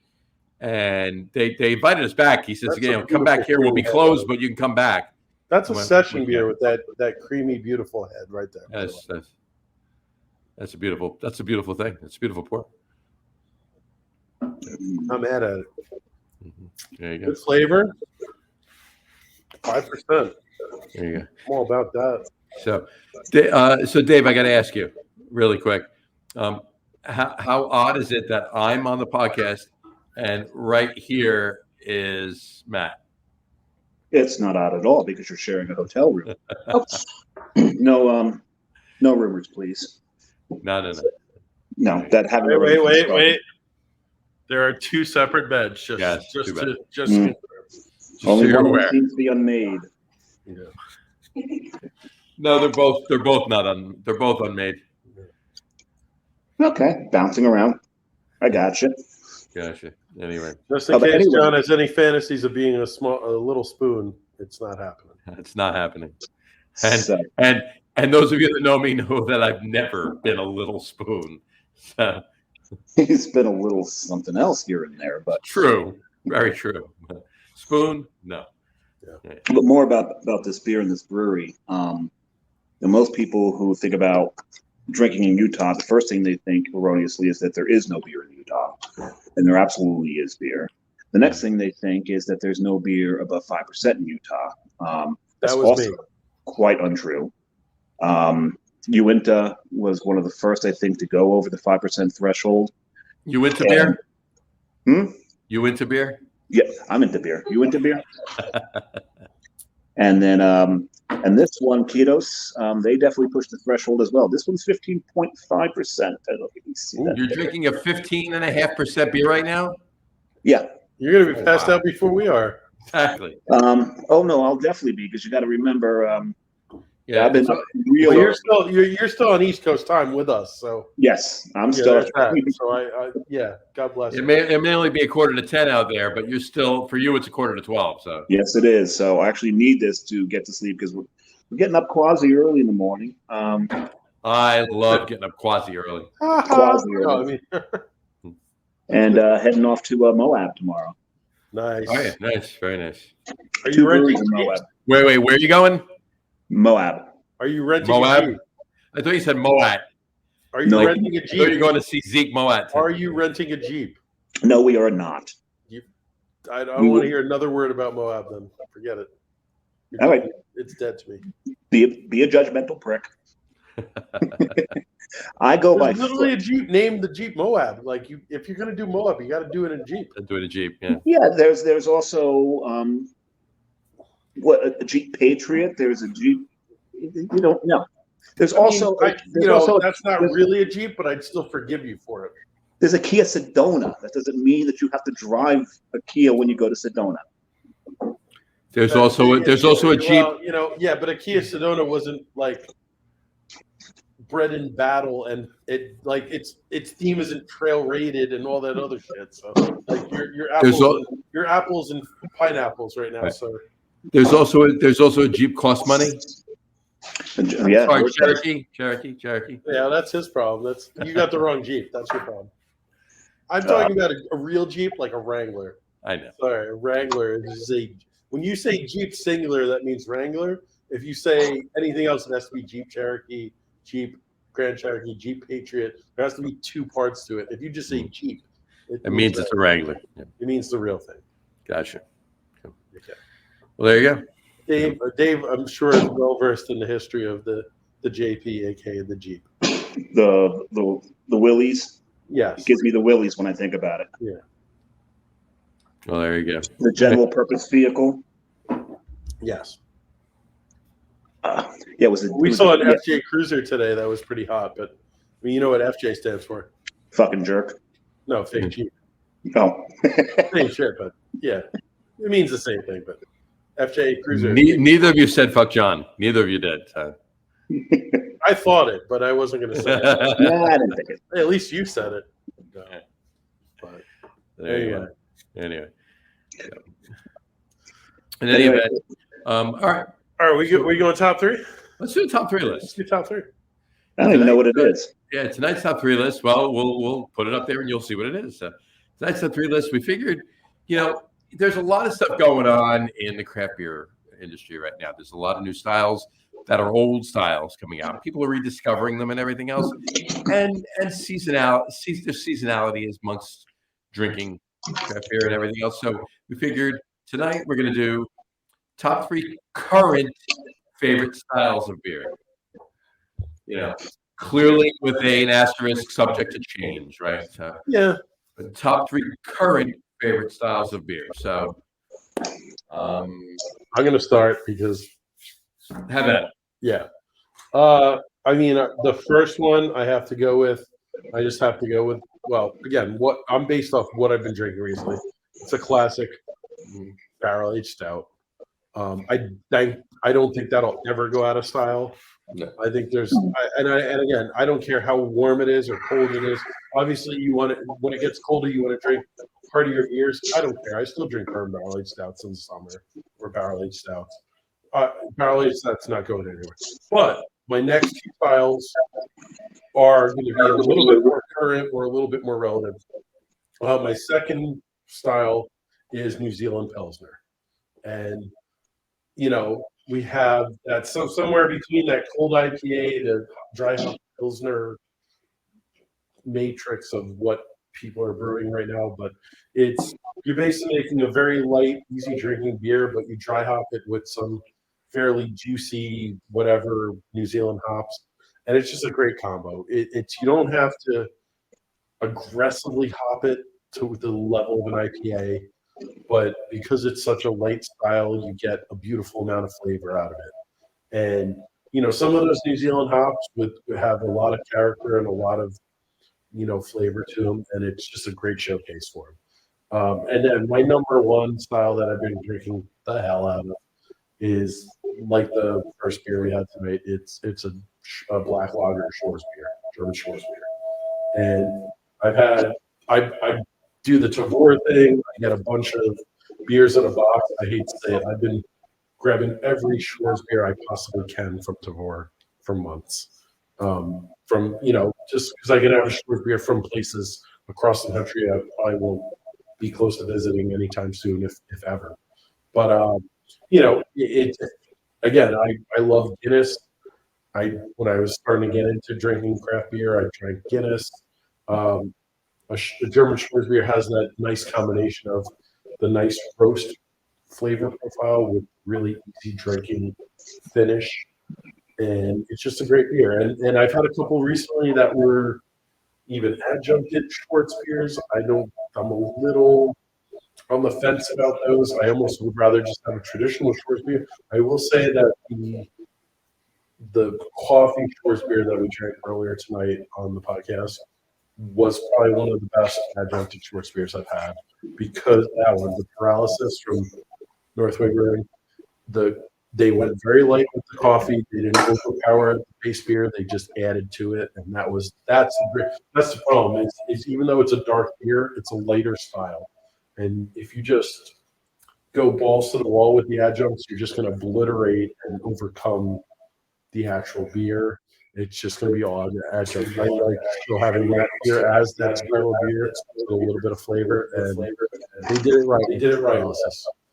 [SPEAKER 3] and they invited us back. He says,
[SPEAKER 1] That's a
[SPEAKER 3] come back here. We'll be
[SPEAKER 1] beautiful
[SPEAKER 3] closed, but you can come back.
[SPEAKER 1] That's a
[SPEAKER 3] Well,
[SPEAKER 1] session
[SPEAKER 3] we-
[SPEAKER 1] beer with that creamy, beautiful head right there.
[SPEAKER 3] That's a beautiful thing. It's a beautiful pour.
[SPEAKER 1] I'm mad at it.
[SPEAKER 3] There you go.
[SPEAKER 1] Good flavor. 5%.
[SPEAKER 3] There you go.
[SPEAKER 1] I'm all about that.
[SPEAKER 3] So Dave, I got to ask you really quick. How odd is it that I'm on the podcast and right here is Matt?
[SPEAKER 4] It's not odd at all because you're sharing a hotel room. No rumors, please.
[SPEAKER 3] No.
[SPEAKER 4] No, that haven't.
[SPEAKER 1] Wait. There are two separate beds.
[SPEAKER 3] Yes, two beds.
[SPEAKER 1] Just
[SPEAKER 4] Mm.
[SPEAKER 3] Just
[SPEAKER 4] Only
[SPEAKER 3] so you're
[SPEAKER 4] one of them
[SPEAKER 3] aware.
[SPEAKER 4] seems to be unmade.
[SPEAKER 3] No, they're both not they're both unmade.
[SPEAKER 4] Okay, bouncing around. I got you.
[SPEAKER 3] Gotcha. Anyway,
[SPEAKER 1] just in
[SPEAKER 4] but
[SPEAKER 1] case
[SPEAKER 4] anyway.
[SPEAKER 1] John has any fantasies of being a little spoon, it's not happening.
[SPEAKER 3] it's not happening.
[SPEAKER 4] So,
[SPEAKER 3] And those of you that know me know that I've never been a little spoon. So,
[SPEAKER 4] he's been a little something else here and there, but
[SPEAKER 3] true. Very true. Spoon? No.
[SPEAKER 4] but more about this beer and this brewery. Most people who think about drinking in Utah, the first thing they think erroneously is that there is no beer in Utah, and there absolutely is beer. The next thing they think is that there's no beer above 5% in Utah. That's
[SPEAKER 1] That was
[SPEAKER 4] also
[SPEAKER 1] me.
[SPEAKER 4] quite untrue. Uinta was one of the first, I think, to go over the 5% threshold.
[SPEAKER 3] You into beer?
[SPEAKER 4] Hmm?
[SPEAKER 3] You into beer?
[SPEAKER 4] Yeah, I'm into beer. You into beer? And then, and this one, Kitos, they definitely pushed the threshold as well. This one's 15.5%. I don't know if you can see that.
[SPEAKER 3] You're drinking a 15.5% beer right now?
[SPEAKER 4] Yeah,
[SPEAKER 1] You're going to be
[SPEAKER 3] Oh,
[SPEAKER 1] passed
[SPEAKER 3] wow.
[SPEAKER 1] out before we are.
[SPEAKER 3] Exactly.
[SPEAKER 4] Oh no, I'll definitely be, because you got to remember.
[SPEAKER 3] Yeah,
[SPEAKER 4] I've been
[SPEAKER 3] so-
[SPEAKER 4] up real.
[SPEAKER 1] Well, you're still on East Coast time with us, so
[SPEAKER 4] Yes, I'm
[SPEAKER 1] yeah,
[SPEAKER 4] still.
[SPEAKER 1] there's that. So I yeah, God bless
[SPEAKER 3] it
[SPEAKER 1] you.
[SPEAKER 3] may only be a quarter to 10 out there, but you're still, for you, it's a quarter to 12. So
[SPEAKER 4] Yes, it is. So I actually need this to get to sleep, because we're getting up quasi early in the morning.
[SPEAKER 3] I love getting up quasi early.
[SPEAKER 4] Quasi
[SPEAKER 1] No, I
[SPEAKER 4] early.
[SPEAKER 1] mean,
[SPEAKER 4] And heading off to Moab tomorrow.
[SPEAKER 1] nice.
[SPEAKER 3] Oh yeah, nice, very nice.
[SPEAKER 1] Are
[SPEAKER 4] Two
[SPEAKER 1] you renting?
[SPEAKER 4] breweries in Moab.
[SPEAKER 3] Wait, where are you going?
[SPEAKER 4] Moab.
[SPEAKER 1] Are you renting
[SPEAKER 3] Moab?
[SPEAKER 1] a Jeep?
[SPEAKER 3] I thought you said Moat.
[SPEAKER 1] Are you
[SPEAKER 4] No.
[SPEAKER 1] renting a
[SPEAKER 3] I thought you were
[SPEAKER 1] Jeep?
[SPEAKER 3] going to see Zeke Moat.
[SPEAKER 1] Are you renting a Jeep?
[SPEAKER 4] No, we are not.
[SPEAKER 1] I don't want to hear another word about Moab. Then forget it.
[SPEAKER 4] All right.
[SPEAKER 1] It's dead to me.
[SPEAKER 4] Be a judgmental prick. I go by
[SPEAKER 1] There's literally
[SPEAKER 4] foot.
[SPEAKER 1] a Jeep named the Jeep Moab. Like if you're gonna do Moab, you got to do it in a Jeep.
[SPEAKER 3] Do it a Jeep, yeah.
[SPEAKER 4] Yeah, there's also a Jeep Patriot. There's a Jeep. You don't know. There's also
[SPEAKER 1] that's not really a Jeep, but I'd still forgive you for it.
[SPEAKER 4] there's a Kia Sedona. That doesn't mean that you have to drive a Kia when you go to Sedona.
[SPEAKER 3] There's also a Jeep.
[SPEAKER 1] Well, yeah, but a Kia Sedona wasn't like bred in battle, and its theme isn't trail rated and all that other shit. So like your apples and pineapples right now.
[SPEAKER 3] Right.
[SPEAKER 1] So
[SPEAKER 3] There's also a Jeep cost money.
[SPEAKER 4] Yeah,
[SPEAKER 3] Sorry, Cherokee.
[SPEAKER 1] yeah, that's his problem. You got the wrong Jeep. That's your problem. I'm talking about a real Jeep, like a Wrangler.
[SPEAKER 3] I know.
[SPEAKER 1] Sorry, a Wrangler is when you say Jeep singular, that means Wrangler. If you say anything else, it has to be Jeep Cherokee, Jeep Grand Cherokee, Jeep Patriot. There has to be two parts to it. If you just say Jeep,
[SPEAKER 3] It means it's a Wrangler. Yeah.
[SPEAKER 1] It means the real thing.
[SPEAKER 3] Gotcha.
[SPEAKER 1] Okay.
[SPEAKER 3] Well, there you go.
[SPEAKER 1] Dave, I'm sure is well versed in the history of the JP, aka the Jeep.
[SPEAKER 4] the Willies.
[SPEAKER 1] Yes.
[SPEAKER 4] It gives me the willies when I think about it.
[SPEAKER 1] Yeah.
[SPEAKER 3] Well, there you go.
[SPEAKER 4] The general purpose vehicle.
[SPEAKER 1] Yes.
[SPEAKER 4] Yeah, it was.
[SPEAKER 1] We saw an FJ Cruiser today that was pretty hot, but I mean, you know what FJ stands for?
[SPEAKER 4] Fucking jerk.
[SPEAKER 1] No, fake Jeep.
[SPEAKER 4] Oh.
[SPEAKER 1] Same shit, but yeah, it means the same thing. But FJ Cruiser.
[SPEAKER 3] Neither of you said "fuck John." Neither of you did. So.
[SPEAKER 1] I thought it, but I wasn't going to say it.
[SPEAKER 4] Nah, I didn't think it.
[SPEAKER 1] Hey, at least you said it. No. But
[SPEAKER 3] There you
[SPEAKER 1] anyway.
[SPEAKER 3] go. Anyway. In any event, all right.
[SPEAKER 1] All right, we going top three?
[SPEAKER 3] Let's do the top three
[SPEAKER 1] Let's
[SPEAKER 3] list.
[SPEAKER 1] do top three.
[SPEAKER 4] I don't even know what it is.
[SPEAKER 3] Yeah, tonight's top three list. Well, we'll put it up there and you'll see what it is. Tonight's top three list. We figured, there's a lot of stuff going on in the craft beer industry right now. There's a lot of new styles that are old styles coming out. People are rediscovering them and everything else. And seasonality is amongst drinking craft beer and everything else. So we figured tonight we're going to do top three current favorite styles of beer. Clearly with an asterisk subject to change, right? So,
[SPEAKER 1] Yeah.
[SPEAKER 3] the top three current favorite styles of beer. So,
[SPEAKER 1] I'm going to start because
[SPEAKER 3] have at it.
[SPEAKER 1] yeah. I mean, the first one I just have to go with, well, again, what I'm based off what I've been drinking recently. It's a classic barrel aged stout. I don't think that'll ever go out of style.
[SPEAKER 3] No.
[SPEAKER 1] I think and again, I don't care how warm it is or cold it is. Obviously, you want it when it gess colder. You want to drink heartier beers. I don't care. I still drink barrel aged stouts in the summer or barrel aged stouts. Barrel aged stouts not going anywhere. But my next two styles are going to be a little bit more current or a little bit more relevant. My second style is New Zealand Pilsner, and we have that somewhere between that cold IPA to dry hop Pilsner matrix of what people are brewing right now. But you're basically making a very light, easy drinking beer, but you dry hop it with some fairly juicy, whatever New Zealand hops. And it's just a great combo. You don't have to aggressively hop it to the level of an IPA. But because it's such a light style, you get a beautiful amount of flavor out of it. And, some of those New Zealand hops have a lot of character and a lot of, flavor to them. And it's just a great showcase for them. And then my number one style that I've been drinking the hell out of is like the first beer we had tonight. It's a black lager Schwarz beer, German Schwarz beer. And I do the Tavor thing. I get a bunch of beers in a box. I hate to say it. I've been grabbing every Schwarz beer I possibly can from Tavor for months. From just because I can have a Schwarz beer from places across the country I probably won't be close to visiting anytime soon, if ever. But it again, I love Guinness. When I was starting to get into drinking craft beer, I drank Guinness. A German Schwarzbier has that nice combination of the nice roast flavor profile with really easy drinking finish, and it's just a great beer. And I've had a couple recently that were even adjuncted Schwarzbiers. I'm a little on the fence about those. I almost would rather just have a traditional Schwarzbier. I will say that the coffee Schwarzbier that we drank earlier tonight on the podcast was probably one of the best adjuncted Schwarzbiers I've had, because that one, the Paralysis from Northway Brewing, they went very light with the coffee. They didn't overpower the base beer. They just added to it, and that's the problem. Is even though it's a dark beer, it's a lighter style, and if you just go balls to the wall with the adjuncts, you're just going to obliterate and overcome the actual beer. It's just going to be all adjunct. I like still having that beer as that style of beer with a little bit of flavor, and they did it right.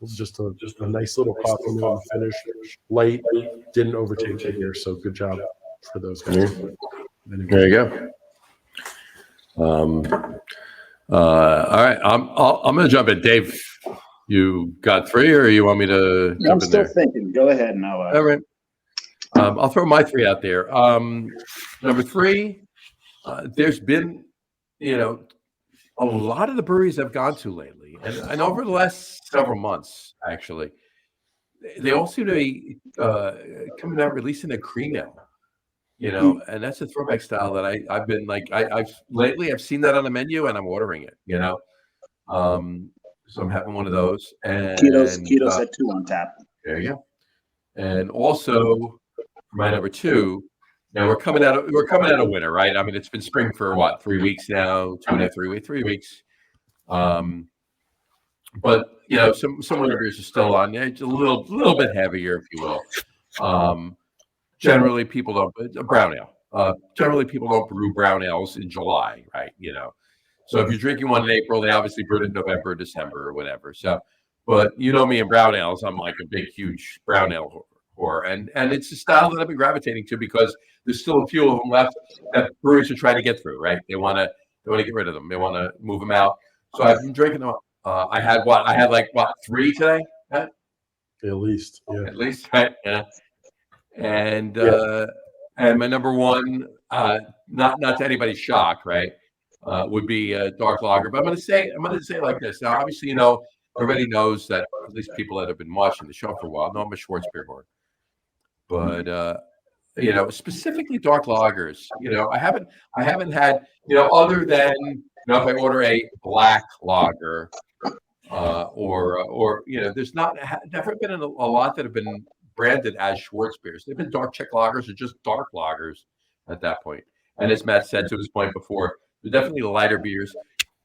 [SPEAKER 1] It was just a nice little coffee note finish, light, didn't overtake the beer. So good job for those guys. Anyway.
[SPEAKER 3] There you go. All right, I'm going to jump in. Dave, you got three, or you want me to jump
[SPEAKER 4] I'm
[SPEAKER 3] in
[SPEAKER 4] still
[SPEAKER 3] there?
[SPEAKER 4] thinking. Go ahead, Noah.
[SPEAKER 3] All right. I'll throw my three out there. Number three, there's been, a lot of the breweries I've gone to lately, and over the last several months, actually, they all seem to be coming out releasing a cream ale, and that's a throwback style that I've been like, I've seen that on the menu and I'm ordering it, so I'm having one of those. And
[SPEAKER 4] Ketos had two on tap.
[SPEAKER 3] there you go. And also, my number two. Now we're coming out of winter, right? I mean, it's been spring for what, 3 weeks now, 3 weeks. But some winter beers are still on. It's a little bit heavier, if you will. Generally, people don't brown ale. Generally, people don't brew brown ales in July, right? So if you're drinking one in April, they obviously brewed it in November, December, or whatever. So, but me and brown ales, I'm like a big, huge brown ale whore, and it's a style that I've been gravitating to because there's still a few of them left that breweries are trying to get through, right? They want to get rid of them. They want to move them out. So I've been drinking them. I had three today? At
[SPEAKER 1] least, yeah.
[SPEAKER 3] At least, right? Yeah. And my number one, not to anybody's shock, right, would be dark lager. But I'm going to say it like this. Now, obviously, everybody knows that, at least people that have been watching the show for a while know I'm a Schwarzbier whore. But specifically dark lagers, I haven't had, other than if I order a black lager, or there's never been a lot that have been branded as Schwarzbiers. They've been dark Czech lagers or just dark lagers at that point. And as Matt said to his point before, they're definitely the lighter beers.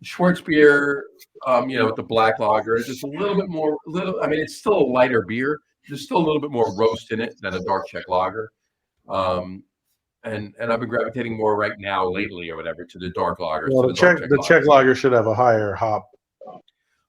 [SPEAKER 3] Schwarzbier, with the black lager, is just a little bit more. It's still a lighter beer. There's still a little bit more roast in it than a dark Czech lager. And I've been gravitating more right now, lately, or whatever, to the dark lagers.
[SPEAKER 1] Well, the Czech lager should have a higher hop,
[SPEAKER 3] a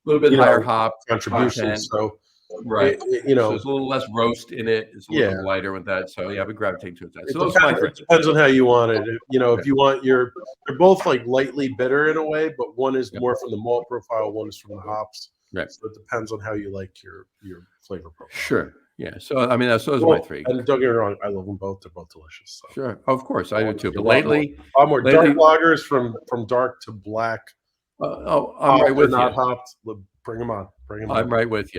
[SPEAKER 3] little bit higher hop
[SPEAKER 1] contribution.
[SPEAKER 3] Content.
[SPEAKER 1] So,
[SPEAKER 3] right, so there's a little less roast in it. It's a little bit lighter with that. So I've been gravitating to that. So those are my three.
[SPEAKER 1] It depends on how you want it. If you want they're both like lightly bitter in a way, but one is more from the malt profile, one is from the hops.
[SPEAKER 3] Right.
[SPEAKER 1] So it depends on how you like your flavor profile.
[SPEAKER 3] Sure. Yeah. So those are my three.
[SPEAKER 1] And don't get me wrong, I love them both. They're both delicious. So.
[SPEAKER 3] Sure. Of course, I do too. But lately,
[SPEAKER 1] a lot more dark lagers from dark to black.
[SPEAKER 3] I'm right with you.
[SPEAKER 1] Not hopped. Bring them on.
[SPEAKER 3] I'm right with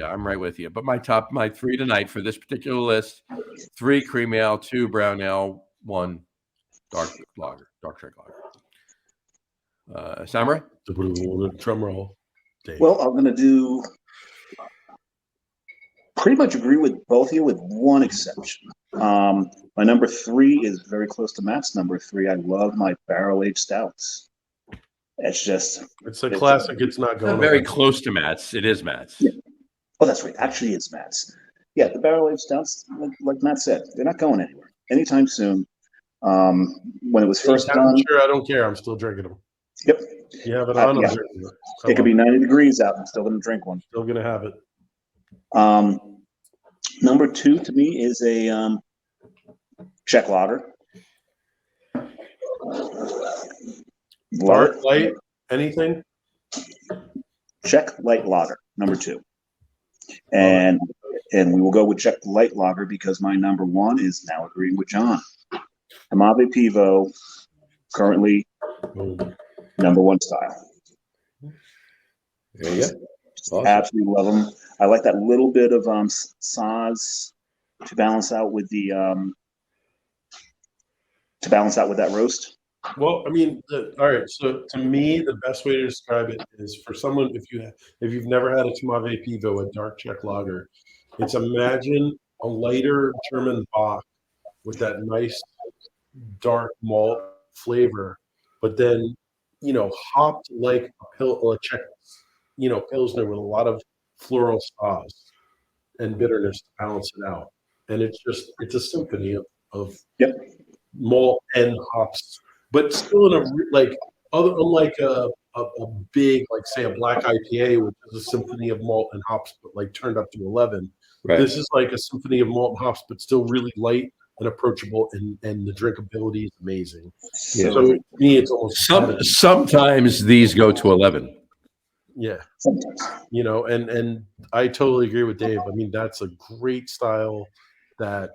[SPEAKER 3] you. But my three tonight for this particular list: 3 cream ale, 2 brown ale, 1 dark lager, dark Czech lager. Samurai.
[SPEAKER 1] Drum roll. Dave?
[SPEAKER 4] Well, I'm going to do pretty much agree with both of you with one exception. My number 3 is very close to Matt's number 3. I love my barrel-aged stouts. It's
[SPEAKER 1] a classic. It's not
[SPEAKER 3] Not
[SPEAKER 1] going
[SPEAKER 3] very
[SPEAKER 1] away.
[SPEAKER 3] close to Matt's. It is Matt's.
[SPEAKER 4] Yeah. Oh, that's right. Actually, it's Matt's. Yeah, the barrel-aged stouts, like Matt said, they're not going anywhere anytime soon. When it was first done,
[SPEAKER 1] Sure, I don't care. I'm still drinking them.
[SPEAKER 4] yep,
[SPEAKER 1] You have it on.
[SPEAKER 4] yeah.
[SPEAKER 1] I'm drinking it.
[SPEAKER 4] It could be 90 degrees out. I'm still going to drink one.
[SPEAKER 1] Still gonna have it.
[SPEAKER 4] Number 2 to me is a Czech lager.
[SPEAKER 1] Dark, light, anything?
[SPEAKER 4] Czech light lager, number 2. And we will go with Czech light lager because my number 1 is now agreeing with John. Hamave Pivo, currently number 1 style.
[SPEAKER 3] There you go. Awesome.
[SPEAKER 4] Absolutely love them. I like that little bit of Saz to balance out with the that roast.
[SPEAKER 1] Well, I mean, all right. So to me, the best way to describe it is for someone if you've never had a Tmave Pivo, a dark Czech lager, it's imagine a lighter German Bock with that nice dark malt flavor, but then hopped like a Czech, Pilsner with a lot of floral sauce and bitterness to balance it out, and it's a symphony of malt and hops. But still in unlike a big, like say a black IPA, which is a symphony of malt and hops, but like turned up to 11.
[SPEAKER 3] Right.
[SPEAKER 1] This is like a symphony of malt and hops, but still really light and approachable, and the drinkability is amazing.
[SPEAKER 3] Yeah.
[SPEAKER 1] So to me, it's almost
[SPEAKER 3] sometimes these go to 11.
[SPEAKER 1] Yeah.
[SPEAKER 4] Sometimes.
[SPEAKER 1] And I totally agree with Dave. I mean, that's a great style that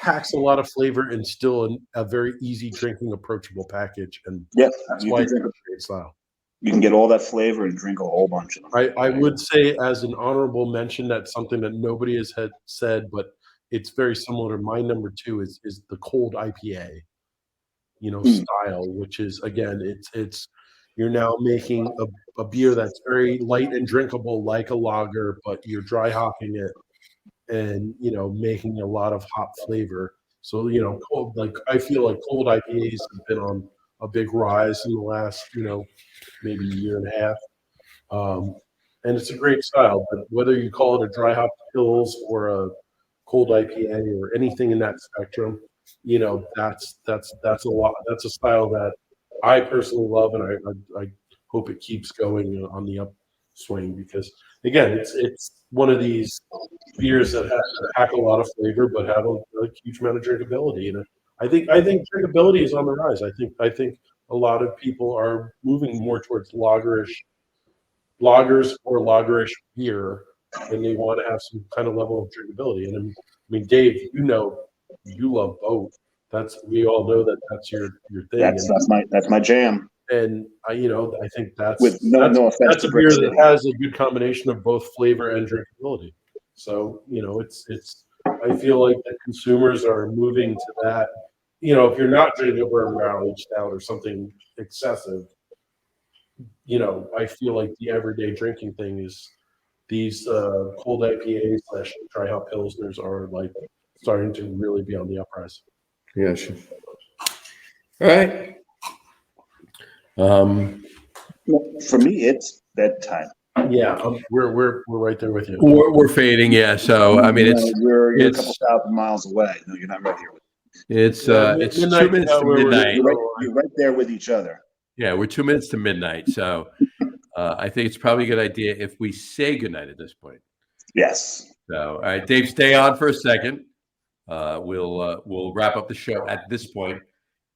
[SPEAKER 1] packs a lot of flavor and still a very easy drinking, approachable package. And that's why it's a great style.
[SPEAKER 4] You can get all that flavor and drink a whole bunch of them.
[SPEAKER 1] I would say as an honorable mention, that's something that nobody has said, but it's very similar to my number 2 is the cold IPA, style, which is, again, it's you're now making a beer that's very light and drinkable like a lager, but you're dry hopping it and making a lot of hop flavor. So cold, like I feel like cold IPAs have been on a big rise in the last maybe year and a half, and it's a great style. But whether you call it a dry hop pills or a cold IPA or anything in that spectrum, that's a lot. That's a style that I personally love, and I hope it keeps going on the upswing because, again, it's one of these beers that pack a lot of flavor but have a huge amount of drinkability. And I think drinkability is on the rise. I think a lot of people are moving more towards lagers or lagerish beer, and they want to have some kind of level of drinkability. And I mean, Dave, you love both. We all know that's your thing.
[SPEAKER 4] That's my jam.
[SPEAKER 1] And I think that's
[SPEAKER 4] with no offense,
[SPEAKER 1] that's a beer that has a good combination of both flavor and drinkability. So it's I feel like the consumers are moving to that. If you're not drinking a bourbon barrel aged stout or something excessive, I feel like the everyday drinking thing is these cold IPAs / dry hop pilsners are like starting to really be on the uprise.
[SPEAKER 3] Yeah, sure. All right.
[SPEAKER 4] For me, it's bedtime.
[SPEAKER 1] Yeah, we're right there with you.
[SPEAKER 3] We're fading, yeah. So I mean,
[SPEAKER 4] you're a couple thousand miles away. No, you're not right here with me.
[SPEAKER 3] It's 2 minutes to midnight.
[SPEAKER 4] You're right there with each other.
[SPEAKER 3] Yeah, we're 2 minutes to midnight. So I think it's probably a good idea if we say goodnight at this point.
[SPEAKER 4] Yes.
[SPEAKER 3] So all right, Dave, stay on for a second. We'll wrap up the show at this point.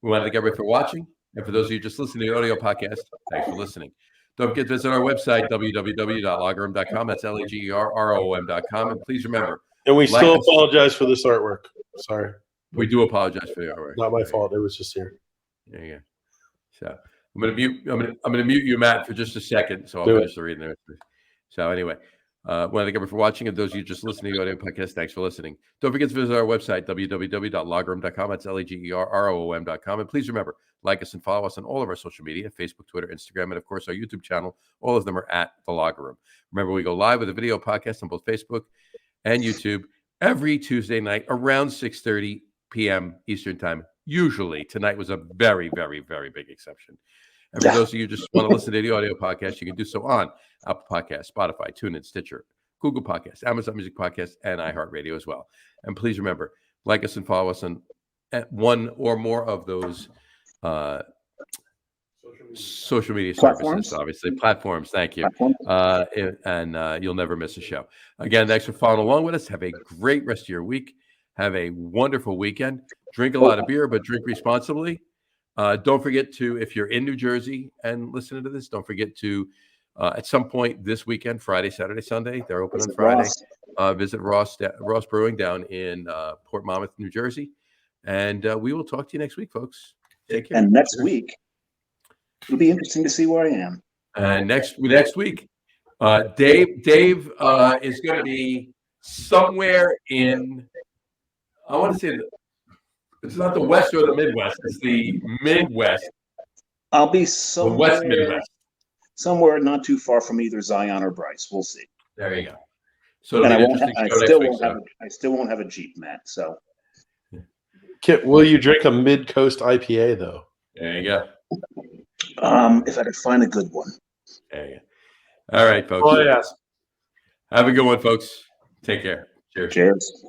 [SPEAKER 3] We want to thank everybody for watching. And for those of you just listening to the audio podcast, thanks for listening. Don't forget to visit our website, www.lagerom.com. That's LAGERROM.com. And please remember.
[SPEAKER 1] And we still apologize for this artwork. Sorry.
[SPEAKER 3] We do apologize for the artwork.
[SPEAKER 1] Not my fault. It was just here.
[SPEAKER 3] There you go. So I'm gonna mute you, Matt, for just a second. So I'll finish the reading there. So anyway, Want to thank everyone for watching, and those of you just listening to the audio podcast, thanks for listening. Don't forget to visit our website, www.lageroom.com. That's LAGERROOM.com. And please remember, like us and follow us on all of our social media, Facebook, Twitter, Instagram, and, of course, our YouTube channel. All of them are at The Lager Room. Remember, we go live with a video podcast on both Facebook and YouTube every Tuesday night around 6:30 p.m. Eastern Time. Usually. Tonight was a very, very, very big exception. And for those of you who just want to listen to the audio podcast, you can do so on Apple Podcasts, Spotify, TuneIn, Stitcher, Google Podcasts, Amazon Music Podcasts, and iHeartRadio as well. And please remember, like us and follow us on at one or more of those social media services, obviously. Platforms, thank you. And you'll never miss a show. Again, thanks for following along with us. Have a great rest of your week. Have a wonderful weekend. Drink a lot of beer, but drink responsibly. Don't forget to, if you're in New Jersey and listening to this, don't forget to, at some point this weekend, Friday, Saturday, Sunday, they're open on Friday. Visit Ross Brewing down in Port Monmouth, New Jersey. And we will talk to you next week, folks. Take care.
[SPEAKER 4] And next week, it'll be interesting to see where I am.
[SPEAKER 3] And next week, Dave is going to be somewhere in, I want to say, it's not the West or the Midwest. It's the Midwest.
[SPEAKER 4] I'll be
[SPEAKER 3] The West Midwest.
[SPEAKER 4] somewhere not too far from either Zion or Bryce. We'll see.
[SPEAKER 3] There you go. So
[SPEAKER 4] And
[SPEAKER 3] I
[SPEAKER 4] still won't have a Jeep, Matt. So
[SPEAKER 1] Kit, will you drink a mid-coast IPA though?
[SPEAKER 3] There you go.
[SPEAKER 4] if I could find a good one.
[SPEAKER 3] There you go. All right, folks.
[SPEAKER 1] Oh, yes.
[SPEAKER 3] Have a good one, folks. Take care. Cheers.
[SPEAKER 4] Cheers.